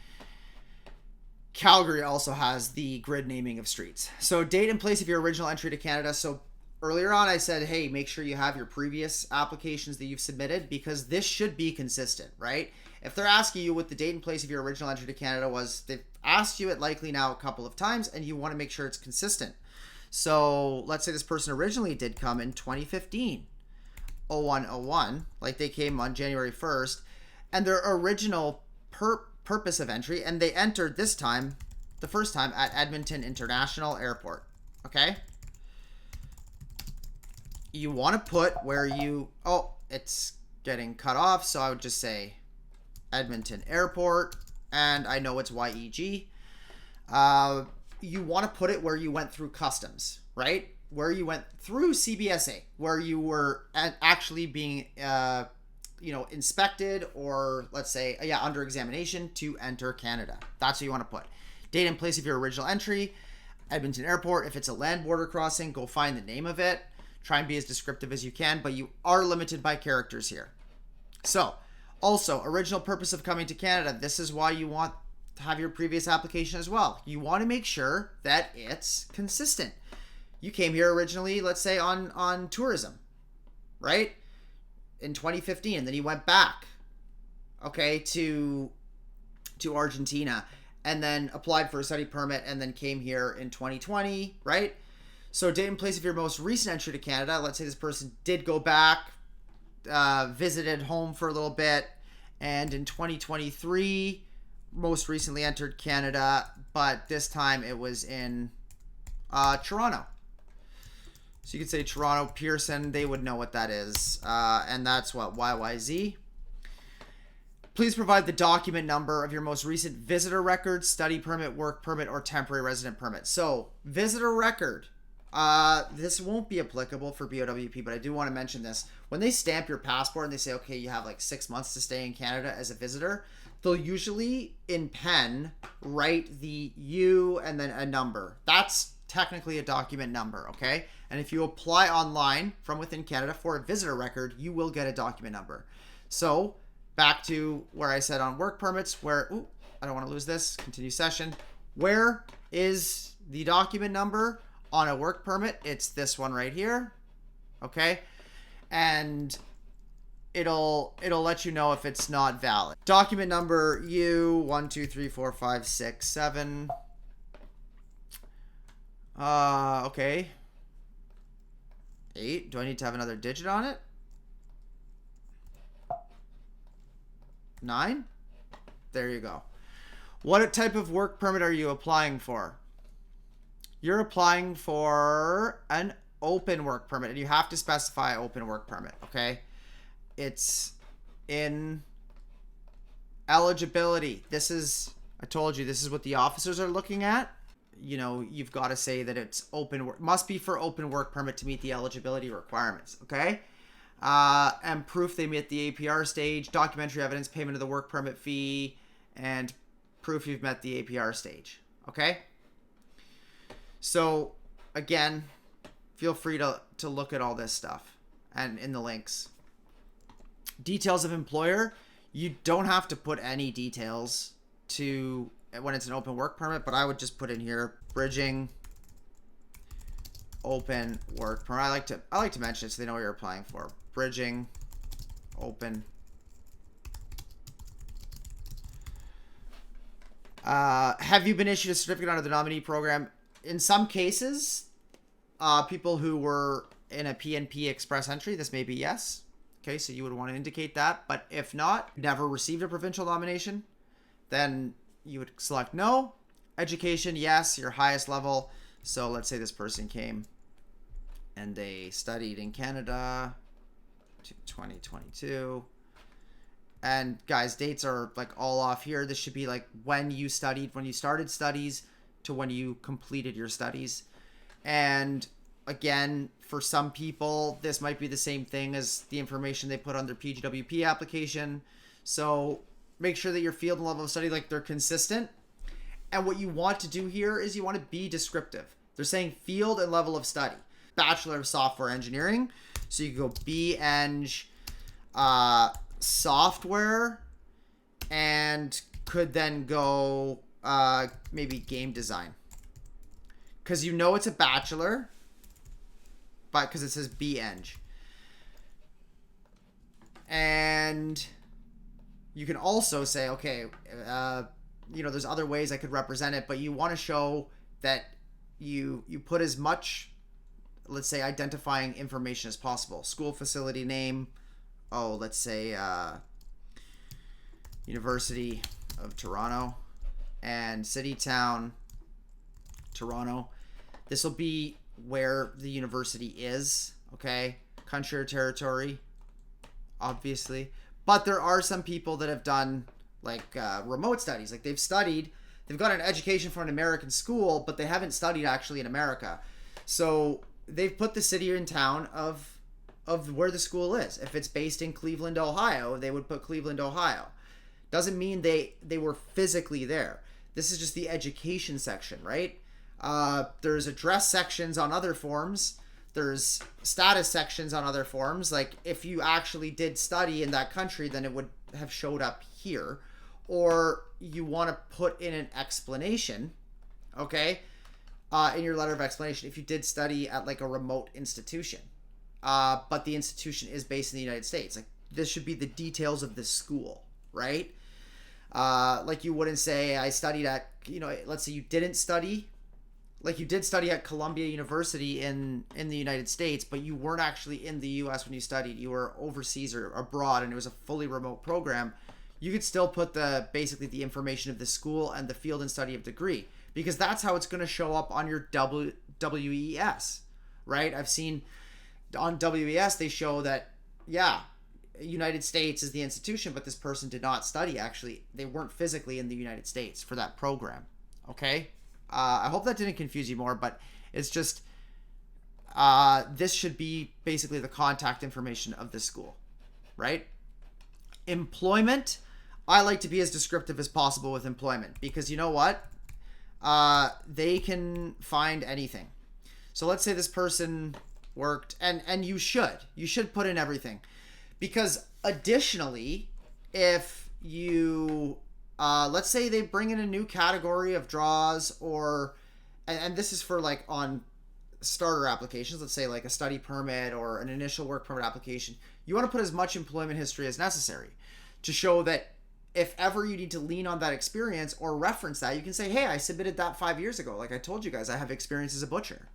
Calgary also has the grid naming of streets. So date and place of your original entry to Canada. So earlier on I said, hey, make sure you have your previous applications that you've submitted because this should be consistent, right? If they're asking you what the date and place of your original entry to Canada was, they've asked you it likely now a couple of times and you want to make sure it's consistent. So let's say this person originally did come in 2015, 0101, like they came on January 1st, and their original purpose of entry, and they entered this time, the first time, at Edmonton International Airport, okay? You want to put where you, oh, it's getting cut off, so I would just say Edmonton Airport, and I know it's YEG. You want to put it where you went through customs, right? Where you went through CBSA, where you were actually being, inspected, or let's say, under examination to enter Canada. That's what you want to put. Date and place of your original entry, Edmonton Airport. If it's a land border crossing, go find the name of it. Try and be as descriptive as you can, but you are limited by characters here. So, also, original purpose of coming to Canada. This is why you want to have your previous application as well. You want to make sure that it's consistent. You came here originally, let's say, on tourism, right? In 2015, and then you went back, okay, to Argentina, and then applied for a study permit, and then came here in 2020, right? So date and place of your most recent entry to Canada. Let's say this person did go back, visited home for a little bit, and in 2023, most recently entered Canada, but this time it was in Toronto. So you could say Toronto, Pearson, they would know what that is. And that's what, YYZ. Please provide the document number of your most recent visitor record, study permit, work permit, or temporary resident permit. So visitor record. This won't be applicable for BOWP, but I do want to mention this. When they stamp your passport and they say, okay, you have like 6 months to stay in Canada as a visitor, they'll usually in pen write the U and then a number. That's technically a document number, okay? And if you apply online from within Canada for a visitor record, you will get a document number. So back to where I said on work permits, where, I don't want to lose this, continue session. Where is the document number on a work permit? It's this one right here, okay? And it'll let you know if it's not valid. Document number U1234567. Okay. 8. Do I need to have another digit on it? 9. There you go. What type of work permit are you applying for? You're applying for an open work permit, and you have to specify open work permit, okay? It's in eligibility. I told you, this is what the officers are looking at. You know, you've got to say that it's open work, must be for open work permit to meet the eligibility requirements, okay? And proof they met the APR stage, documentary evidence, payment of the work permit fee, and proof you've met the APR stage, okay? So, again, feel free to look at all this stuff and in the links. Details of employer, you don't have to put any details to when it's an open work permit, but I would just put in here bridging open work permit. I like to mention it so they know what you're applying for. Bridging open. Have you been issued a certificate under the nominee program? In some cases, people who were in a PNP express entry, this may be yes. Okay, so you would want to indicate that. But if not, never received a provincial nomination, then you would select no. Education, yes, your highest level. So let's say this person came and they studied in Canada to 2022. And guys, dates are like all off here. This should be like when you started studies to when you completed your studies. And again, for some people, this might be the same thing as the information they put on their PGWP application. So make sure that your field and level of study, like they're consistent. And what you want to do here is you want to be descriptive. They're saying field and level of study. Bachelor of Software Engineering. So you can go BEng, software, and could then go maybe game design. Because you know it's a bachelor, but because it says BEng. And you can also say, okay, there's other ways I could represent it, but you want to show that you put as much, let's say, identifying information as possible. School facility name. Oh, let's say University of Toronto, and city, town, Toronto. This will be where the university is, okay? Country or territory, obviously. But there are some people that have done like remote studies. Like they've got an education from an American school, but they haven't studied actually in America. So they've put the city and town of where the school is. If it's based in Cleveland, Ohio, they would put Cleveland, Ohio. Doesn't mean they were physically there. This is just the education section, right? There's address sections on other forms. There's status sections on other forms. Like if you actually did study in that country, then it would have showed up here. Or you want to put in an explanation, okay, in your letter of explanation if you did study at like a remote institution. But the institution is based in the United States. Like this should be the details of the school, right? Like you wouldn't say I studied at, let's say you didn't study, like you did study at Columbia University in the United States, but you weren't actually in the US when you studied. You were overseas or abroad, and it was a fully remote program. You could still put basically the information of the school and the field and study of degree, because that's how it's going to show up on your WES, right? I've seen on WES, they show that, United States is the institution, but this person did not study. Actually, they weren't physically in the United States for that program. Okay. I hope that didn't confuse you more, but it's just, this should be basically the contact information of the school, right? Employment. I like to be as descriptive as possible with employment, because you know what? They can find anything. So let's say this person worked, and you should put in everything, because additionally, if you let's say they bring in a new category of draws, or and this is for like on starter applications, let's say like a study permit or an initial work permit application, you want to put as much employment history as necessary to show that if ever you need to lean on that experience or reference that, you can say, hey, I submitted that 5 years ago. Like I told you guys, I have experience as a butcher.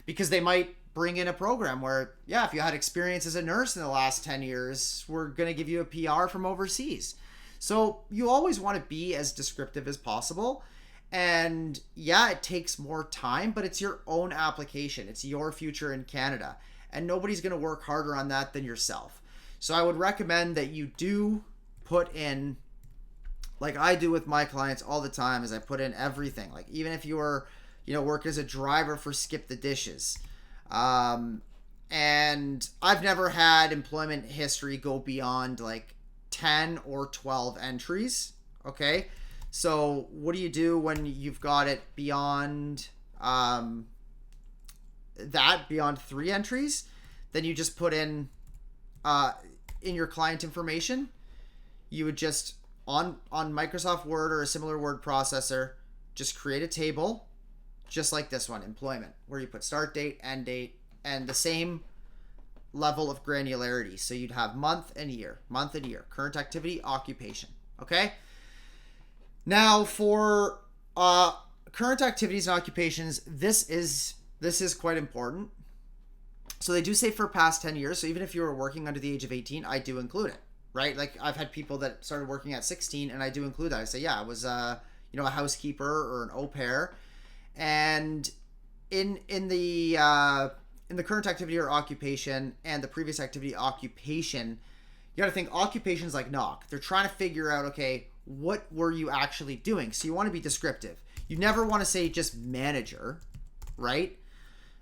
Because they might bring in a program where, if you had experience as a nurse in the last 10 years, we're going to give you a PR from overseas. So you always want to be as descriptive as possible. And yeah, it takes more time, but it's your own application. It's your future in Canada. And nobody's going to work harder on that than yourself. So I would recommend that you do put in, like I do with my clients all the time, is I put in everything. Like even if you were, work as a driver for Skip the Dishes. And I've never had employment history go beyond like 10 or 12 entries. Okay. So what do you do when you've got it beyond beyond 3 entries? Then you just put in your client information. You would just on Microsoft Word or a similar word processor, just create a table just like this one, employment, where you put start date, end date, and the same level of granularity. So you'd have month and year, current activity, occupation. Okay. Now for current activities and occupations, this is quite important. So they do say for past 10 years. So even if you were working under the age of 18, I do include it, right? Like I've had people that started working at 16 and I do include that. I say, yeah, I was a housekeeper or an au pair. And in the current activity or occupation and the previous activity occupation, you got to think occupations like knock. They're trying to figure out, okay, what were you actually doing? So you want to be descriptive. You never want to say just manager, right?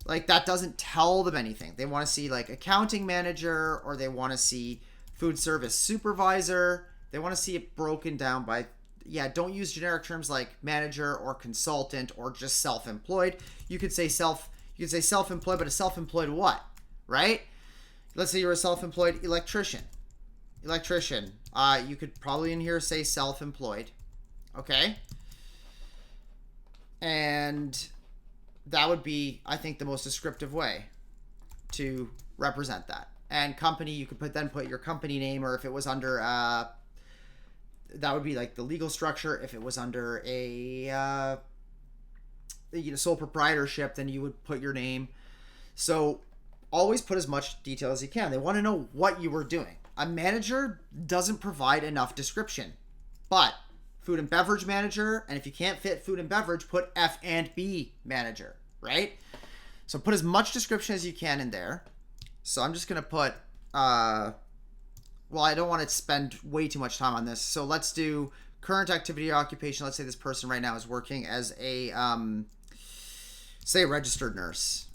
Like that doesn't tell them anything. They want to see like accounting manager, or they want to see food service supervisor. They want to see it broken down by, don't use generic terms like manager or consultant or just self-employed. You could say self-employed, but a self-employed what, right? Let's say you're a self-employed electrician. You could probably in here say self-employed. Okay. And that would be, I think, the most descriptive way to represent that. And company, you could put your company name, or if it was under, that would be like the legal structure. If it was under a, sole proprietorship, then you would put your name. So always put as much detail as you can. They want to know what you were doing. A manager doesn't provide enough description, but food and beverage manager, and if you can't fit food and beverage, put F&B manager, right? So put as much description as you can in there. So I'm just going to put, I don't want to spend way too much time on this. So let's do current activity or occupation. Let's say this person right now is working as a, say a registered nurse,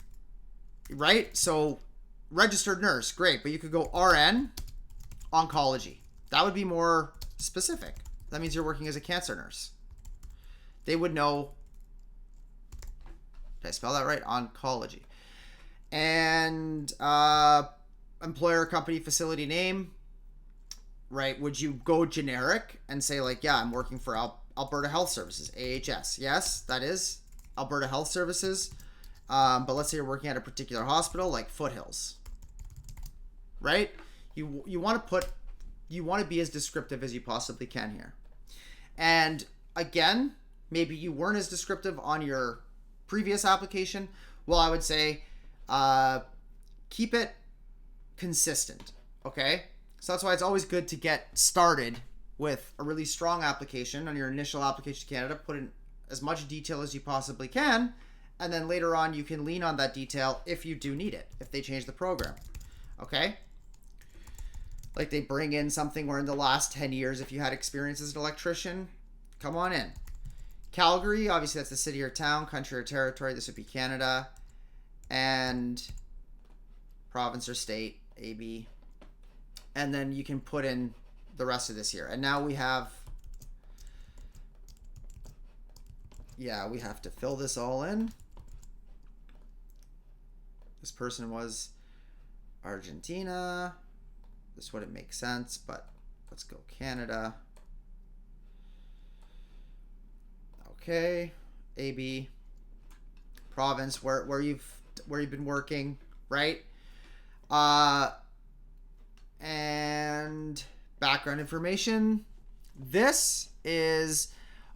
right? So registered nurse, great. But you could go RN, oncology. That would be more specific. That means you're working as a cancer nurse. They would know. Did I spell that right? Oncology. And employer, company, facility name, right? Would you go generic and say like, I'm working for Alberta Health Services, AHS. Yes, that is Alberta Health Services. But let's say you're working at a particular hospital like Foothills, right? You want to be as descriptive as you possibly can here. And again, maybe you weren't as descriptive on your previous application. Well, I would say keep it consistent, okay? So that's why it's always good to get started with a really strong application on your initial application to Canada. Put in as much detail as you possibly can, and then later on you can lean on that detail if you do need it, if they change the program, okay? Like they bring in something where in the last 10 years, if you had experience as an electrician, come on in. Calgary, obviously that's the city or town, country or territory. This would be Canada. And province or state, AB. And then you can put in the rest of this here. And now we have, we have to fill this all in. This person was Argentina. This wouldn't make sense, but let's go Canada. Okay, AB, province, where you've been working, right? And background information. This is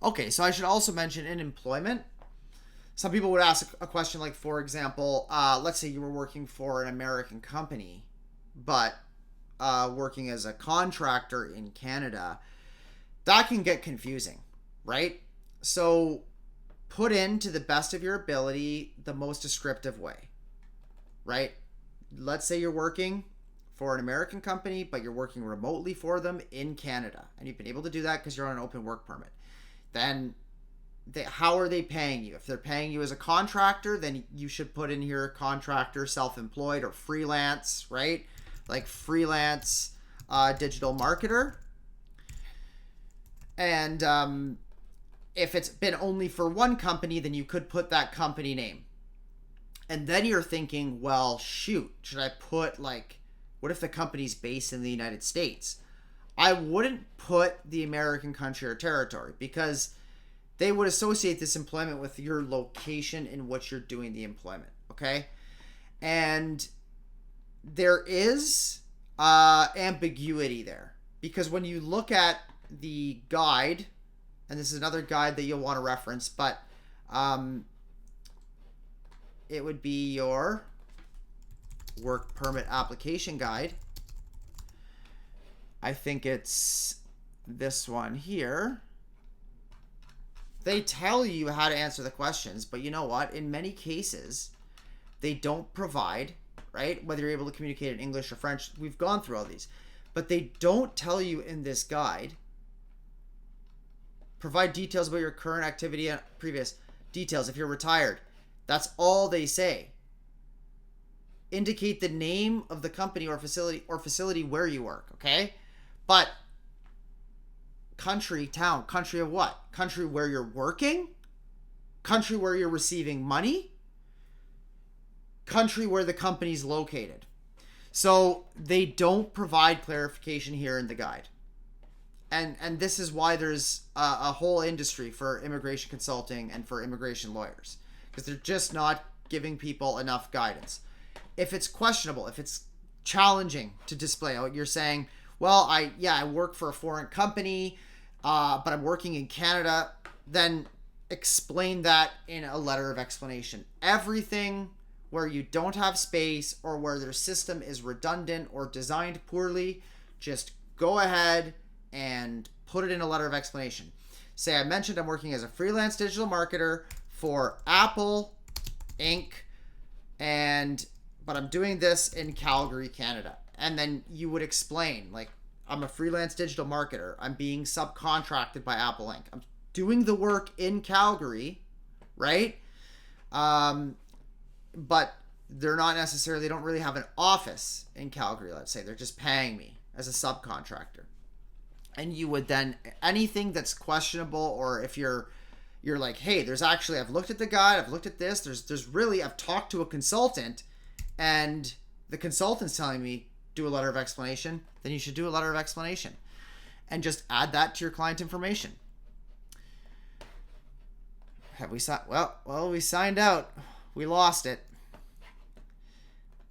okay. So I should also mention in employment, some people would ask a question like, for example, let's say you were working for an American company, but working as a contractor in Canada. that can get confusing, right? So put in, to the best of your ability, the most descriptive way, right? Let's say you're working for an American company, but you're working remotely for them in Canada, and you've been able to do that because you're on an open work permit. Then how are they paying you? If they're paying you as a contractor, then you should put in here contractor, self-employed, or freelance, right? Like freelance digital marketer. And if it's been only for one company, then you could put that company name. And then you're thinking, well, shoot, should I put like, what if the company's based in the United States? I wouldn't put the American country or territory, because they would associate this employment with your location in which you're doing the employment, okay? And there is ambiguity there, because when you look at the guide, and this is another guide that you'll want to reference, but it would be your work permit application guide. I think it's this one here. They tell you how to answer the questions, but you know what? In many cases, they don't provide, right? Whether you're able to communicate in English or French, we've gone through all these, but they don't tell you in this guide, provide details about your current activity and previous details. If you're retired, that's all they say. Indicate the name of the company or facility where you work, okay? But country, town, country of what? Country where you're working? Country where you're receiving money? Country where the company's located. So they don't provide clarification here in the guide. And this is why there's a whole industry for immigration consulting and for immigration lawyers, because they're just not giving people enough guidance. If it's questionable, if it's challenging to display, you're saying, well, I work for a foreign company, but I'm working in Canada, then explain that in a letter of explanation. Everything where you don't have space or where their system is redundant or designed poorly, just go ahead and put it in a letter of explanation. Say, I mentioned I'm working as a freelance digital marketer for Apple Inc. But I'm doing this in Calgary, Canada. And then you would explain, like, I'm a freelance digital marketer. I'm being subcontracted by Apple Inc. I'm doing the work in Calgary, right? But they're not necessarily, they don't really have an office in Calgary, let's say. They're just paying me as a subcontractor. And you would then, anything that's questionable, or if you're like, hey, there's actually, I've looked at the guide, I've looked at this, there's really, I've talked to a consultant, and the consultant's telling me do a letter of explanation, then you should do a letter of explanation and just add that to your client information. Have we signed? Well, we signed out. We lost it.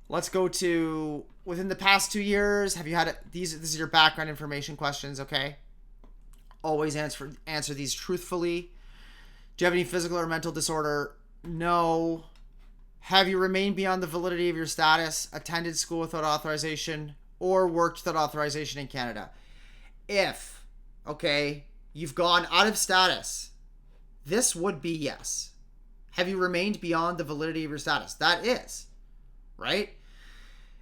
Let's go to within the past 2 years. Have you had these? This is your background information questions. Okay. Always answer these truthfully. Do you have any physical or mental disorder? No. Have you remained beyond the validity of your status, attended school without authorization, or worked without authorization in Canada? If, okay, you've gone out of status, this would be yes. Have you remained beyond the validity of your status? That is, right?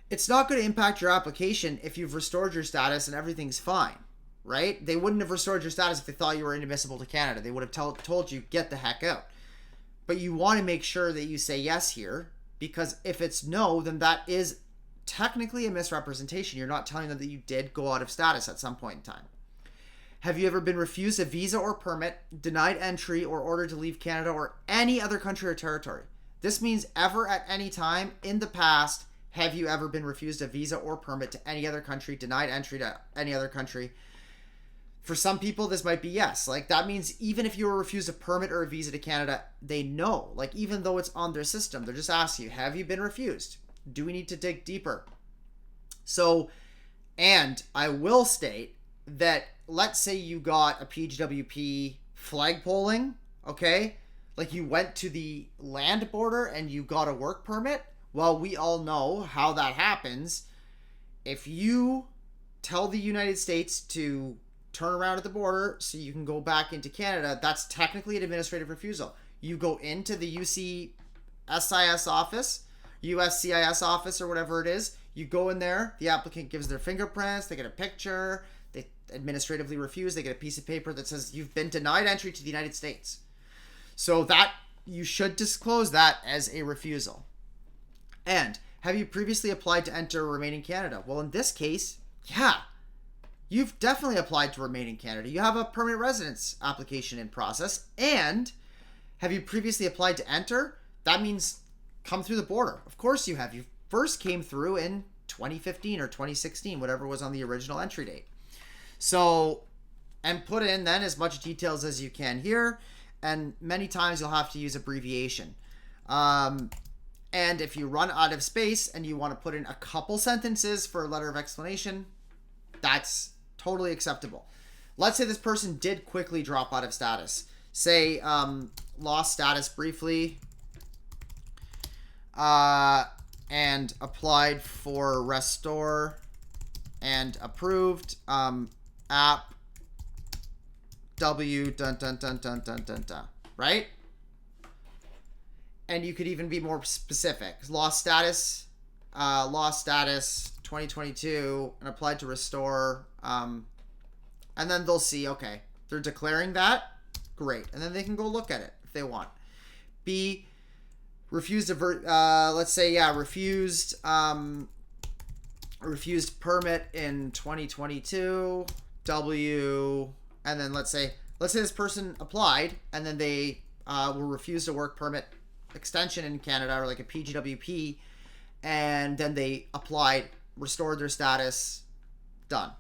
It's not going to impact your application if you've restored your status and everything's fine, right? They wouldn't have restored your status if they thought you were inadmissible to Canada. They would have told you, get the heck out. But you want to make sure that you say yes here, because if it's no, then that is technically a misrepresentation. You're not telling them that you did go out of status at some point in time. Have you ever been refused a visa or permit, denied entry, or ordered to leave Canada or any other country or territory? This means ever at any time in the past, have you ever been refused a visa or permit to any other country, denied entry to any other country? For some people, this might be yes. Like, that means even if you were refused a permit or a visa to Canada, they know. Like, even though it's on their system, they're just asking you, have you been refused? Do we need to dig deeper? So, and I will state that, let's say you got a PGWP flagpoling, okay? Like, you went to the land border and you got a work permit. Well, we all know how that happens. If you tell the United States to turn around at the border so you can go back into Canada, that's technically an administrative refusal. You go into the UCSIS office, USCIS office, or whatever it is. You go in there, the applicant gives their fingerprints, they get a picture, they administratively refuse, they get a piece of paper that says you've been denied entry to the United States. So that, you should disclose that as a refusal. And have you previously applied to enter or remain in Canada? Well, in this case, yeah, you've definitely applied to remain in Canada. You have a permanent residence application in process. And have you previously applied to enter? That means come through the border. Of course you have. You first came through in 2015 or 2016, whatever was on the original entry date. So, and put in then as much details as you can here. And many times you'll have to use abbreviation. And if you run out of space and you want to put in a couple sentences for a letter of explanation, that's totally acceptable. Let's say this person did quickly drop out of status. Say, lost status briefly, and applied for restore and approved, app W dun dun dun dun dun dun dun, right? And you could even be more specific. Lost status 2022 and applied to restore, and then they'll see, okay, they're declaring that, great, and then they can go look at it if they want. B, refused refused permit in 2022. W, and then let's say this person applied and then they were refused a work permit extension in Canada, or like a PGWP, and then they applied, restored their status, done.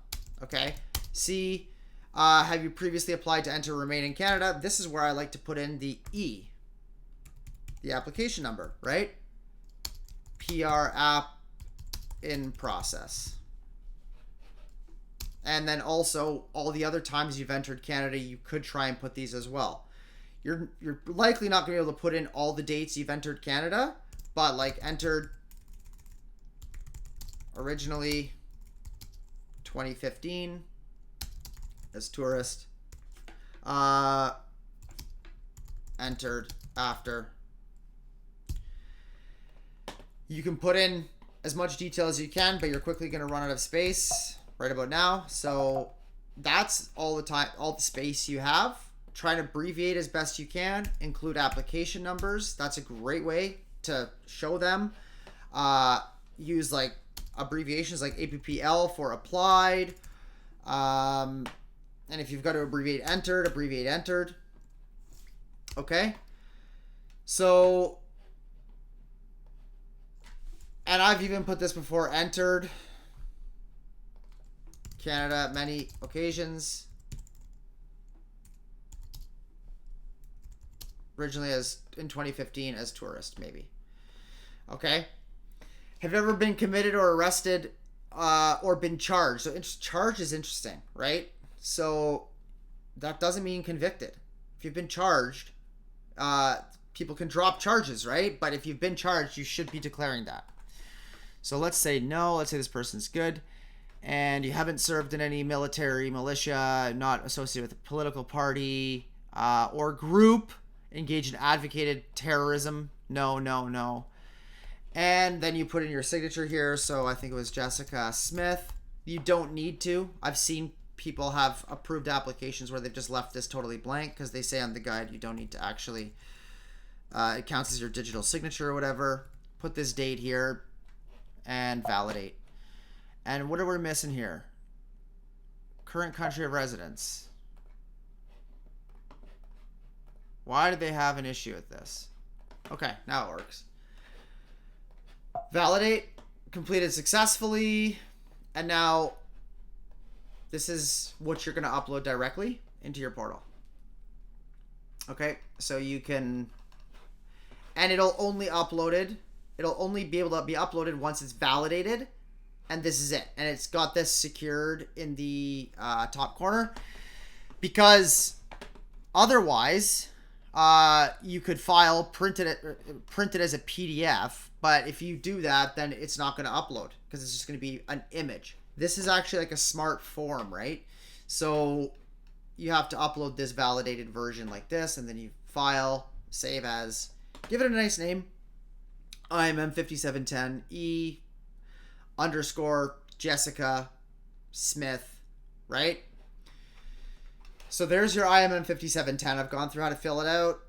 Okay. C, have you previously applied to enter or remain in Canada? This is where I like to put in the E, the application number, right? PR app in process. And then also all the other times you've entered Canada, you could try and put these as well. You're likely not going to be able to put in all the dates you've entered Canada, but like entered originally 2015 as tourist, entered after. You can put in as much detail as you can, but you're quickly going to run out of space right about now. So that's all the space you have. Try to abbreviate as best you can. Include application numbers. That's a great way to show them. Use like abbreviations like APPL for applied. And if you've got to abbreviate entered. Okay. So, and I've even put this before, entered Canada many occasions. Originally as in 2015 as tourist, maybe. Okay. Have you ever been committed or arrested or been charged? So charged is interesting, right? So that doesn't mean convicted. If you've been charged, people can drop charges, right? But if you've been charged, you should be declaring that. So let's say no. Let's say this person's good. And you haven't served in any military, militia, not associated with a political party or group, engaged in advocated terrorism. No. And then you put in your signature here. So I think it was Jessica Smith. You don't need to. I've seen people have approved applications where they've just left this totally blank because they say on the guide you don't need to actually, it counts as your digital signature or whatever. Put this date here and validate. And what are we missing here? Current country of residence. Why did they have an issue with this? Okay, now it works. Validate, completed successfully, and now this is what you're going to upload directly into your portal. Okay, so you can, and it'll only be able to be uploaded once it's validated, and this is it. And it's got this secured in the top corner, because otherwise you could print it as a PDF, but if you do that, then it's not going to upload because it's just going to be an image. This is actually like a smart form, right? So you have to upload this validated version like this, and then you file, save as, give it a nice name, IMM5710 E underscore Jessica Smith, right? So there's your IMM 5710. I've gone through how to fill it out.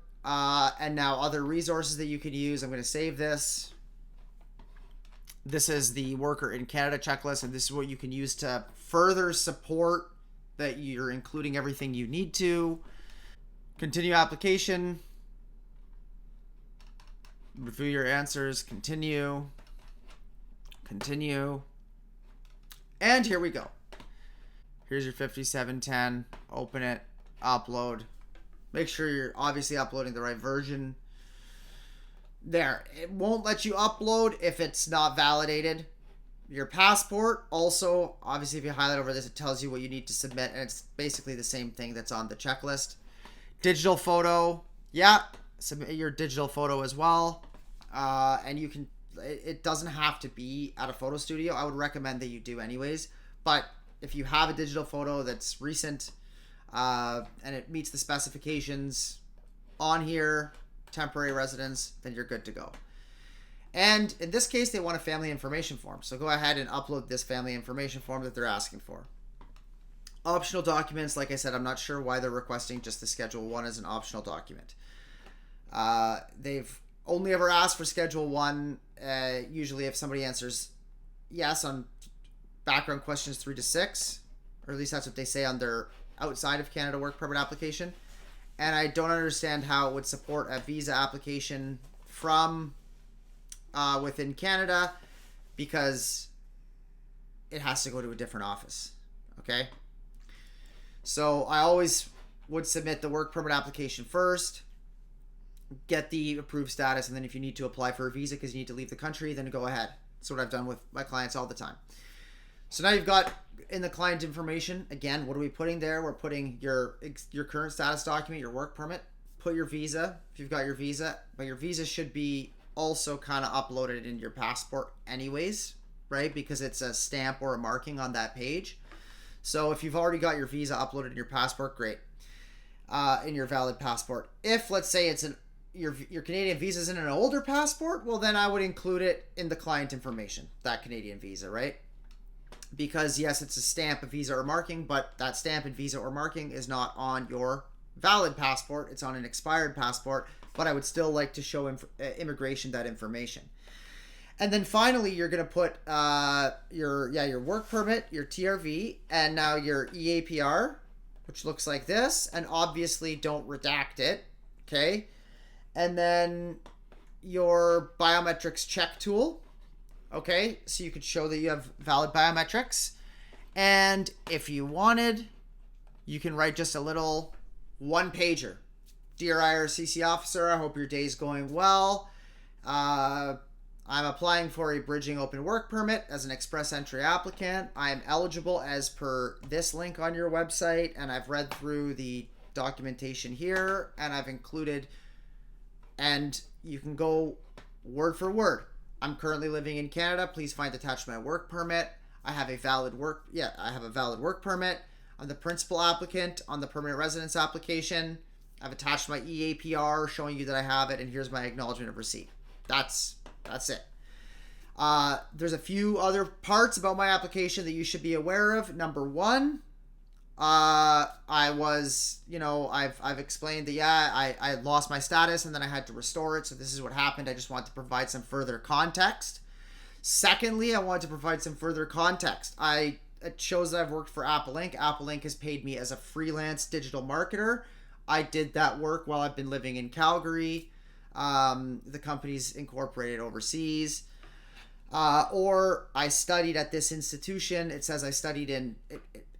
And now other resources that you can use. I'm going to save this. This is the Worker in Canada checklist, and this is what you can use to further support that you're including everything you need to. Continue application. Review your answers. Continue. Continue. And here we go. Here's your 5710. Open it. Upload. Make sure you're obviously uploading the right version. There. It won't let you upload if it's not validated. Your passport, also, obviously if you highlight over this, it tells you what you need to submit, and it's basically the same thing that's on the checklist. Digital photo. Yeah. Submit your digital photo as well. And you can, it doesn't have to be at a photo studio. I would recommend that you do anyways. But if you have a digital photo that's recent, and it meets the specifications on here, temporary residence, then you're good to go. And in this case, they want a family information form. So go ahead and upload this family information form that they're asking for. Optional documents, like I said, I'm not sure why they're requesting just the Schedule 1 as an optional document. They've only ever asked for Schedule 1, usually if somebody answers yes on background questions 3 to 6, or at least that's what they say on their outside of Canada work permit application. And I don't understand how it would support a visa application from within Canada, because it has to go to a different office. Okay. So I always would submit the work permit application first, get the approved status, and then if you need to apply for a visa because you need to leave the country, then go ahead. That's what I've done with my clients all the time. So now you've got in the client information, again, what are we putting there? We're putting your current status document, your work permit, put your visa, if you've got your visa, but your visa should be also kind of uploaded in your passport anyways, right? Because it's a stamp or a marking on that page. So if you've already got your visa uploaded in your passport, great. In your valid passport. If, let's say, it's your Canadian visa is in an older passport, well, then I would include it in the client information, that Canadian visa, right? Because yes, it's a stamp, a visa, or marking, but that stamp and visa or marking is not on your valid passport. It's on an expired passport, but I would still like to show immigration that information. And then finally, you're going to put your work permit, your TRV, and now your EAPR, which looks like this. And obviously, don't redact it, okay? And then your biometrics check tool. Okay, so you could show that you have valid biometrics. And if you wanted, you can write just a little one-pager. Dear IRCC officer, I hope your day's going well. I'm applying for a bridging open work permit as an express entry applicant. I am eligible as per this link on your website, and I've read through the documentation here, and I've included, and you can go word for word. I'm currently living in Canada. Please find attached my work permit. I have a valid work permit. I'm the principal applicant on the permanent residence application. I've attached my EAPR showing you that I have it, and here's my acknowledgement of receipt. That's it. There's a few other parts about my application that you should be aware of. Number one, I've explained that, I lost my status and then I had to restore it. So this is what happened. I just want to provide some further context. Secondly, I want to provide some further context. It shows that I've worked for AppleLink. AppleLink has paid me as a freelance digital marketer. I did that work while I've been living in Calgary. The company's incorporated overseas. Or I studied at this institution. It says I studied in...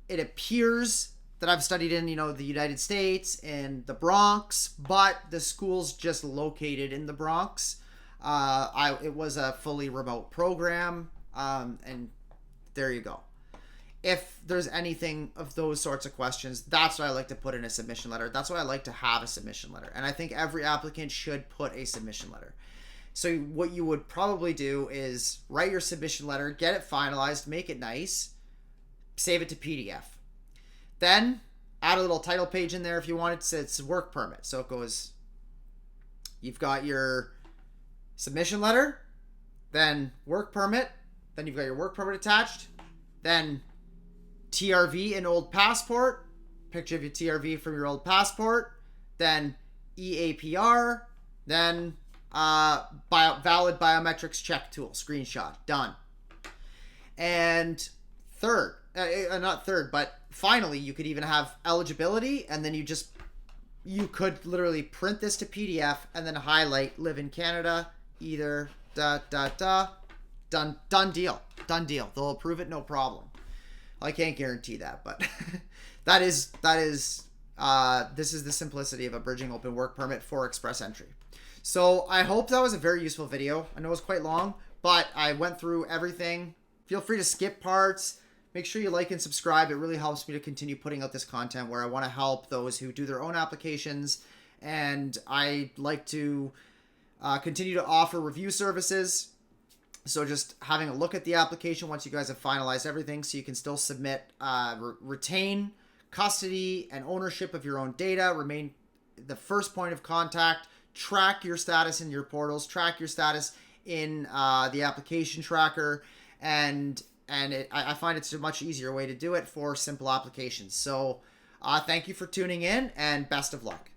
It appears that I've studied in, the United States, in the Bronx, but the school's just located in the Bronx. It was a fully remote program, and there you go. If there's anything of those sorts of questions, that's what I like to put in a submission letter. That's why I like to have a submission letter. And I think every applicant should put a submission letter. So what you would probably do is write your submission letter, get it finalized, make it nice, save it to PDF. Then add a little title page in there if you want. It's work permit. So it goes, you've got your submission letter, then work permit, then you've got your work permit attached, then TRV and old passport, picture of your TRV from your old passport, then EAPR, then valid biometrics check tool, screenshot, done. And finally, you could even have eligibility, and then you could literally print this to PDF and then highlight live in Canada, either done deal. They'll approve it, no problem. I can't guarantee that, but this is the simplicity of a bridging open work permit for express entry. So I hope that was a very useful video. I know it was quite long, but I went through everything. Feel free to skip parts. Make sure you like and subscribe. It really helps me to continue putting out this content where I want to help those who do their own applications. And I like to continue to offer review services. So just having a look at the application once you guys have finalized everything, so you can still submit, retain custody and ownership of your own data, remain the first point of contact, track your status in your portals, track your status in the application tracker, and I find it's a much easier way to do it for simple applications. So thank you for tuning in, and best of luck.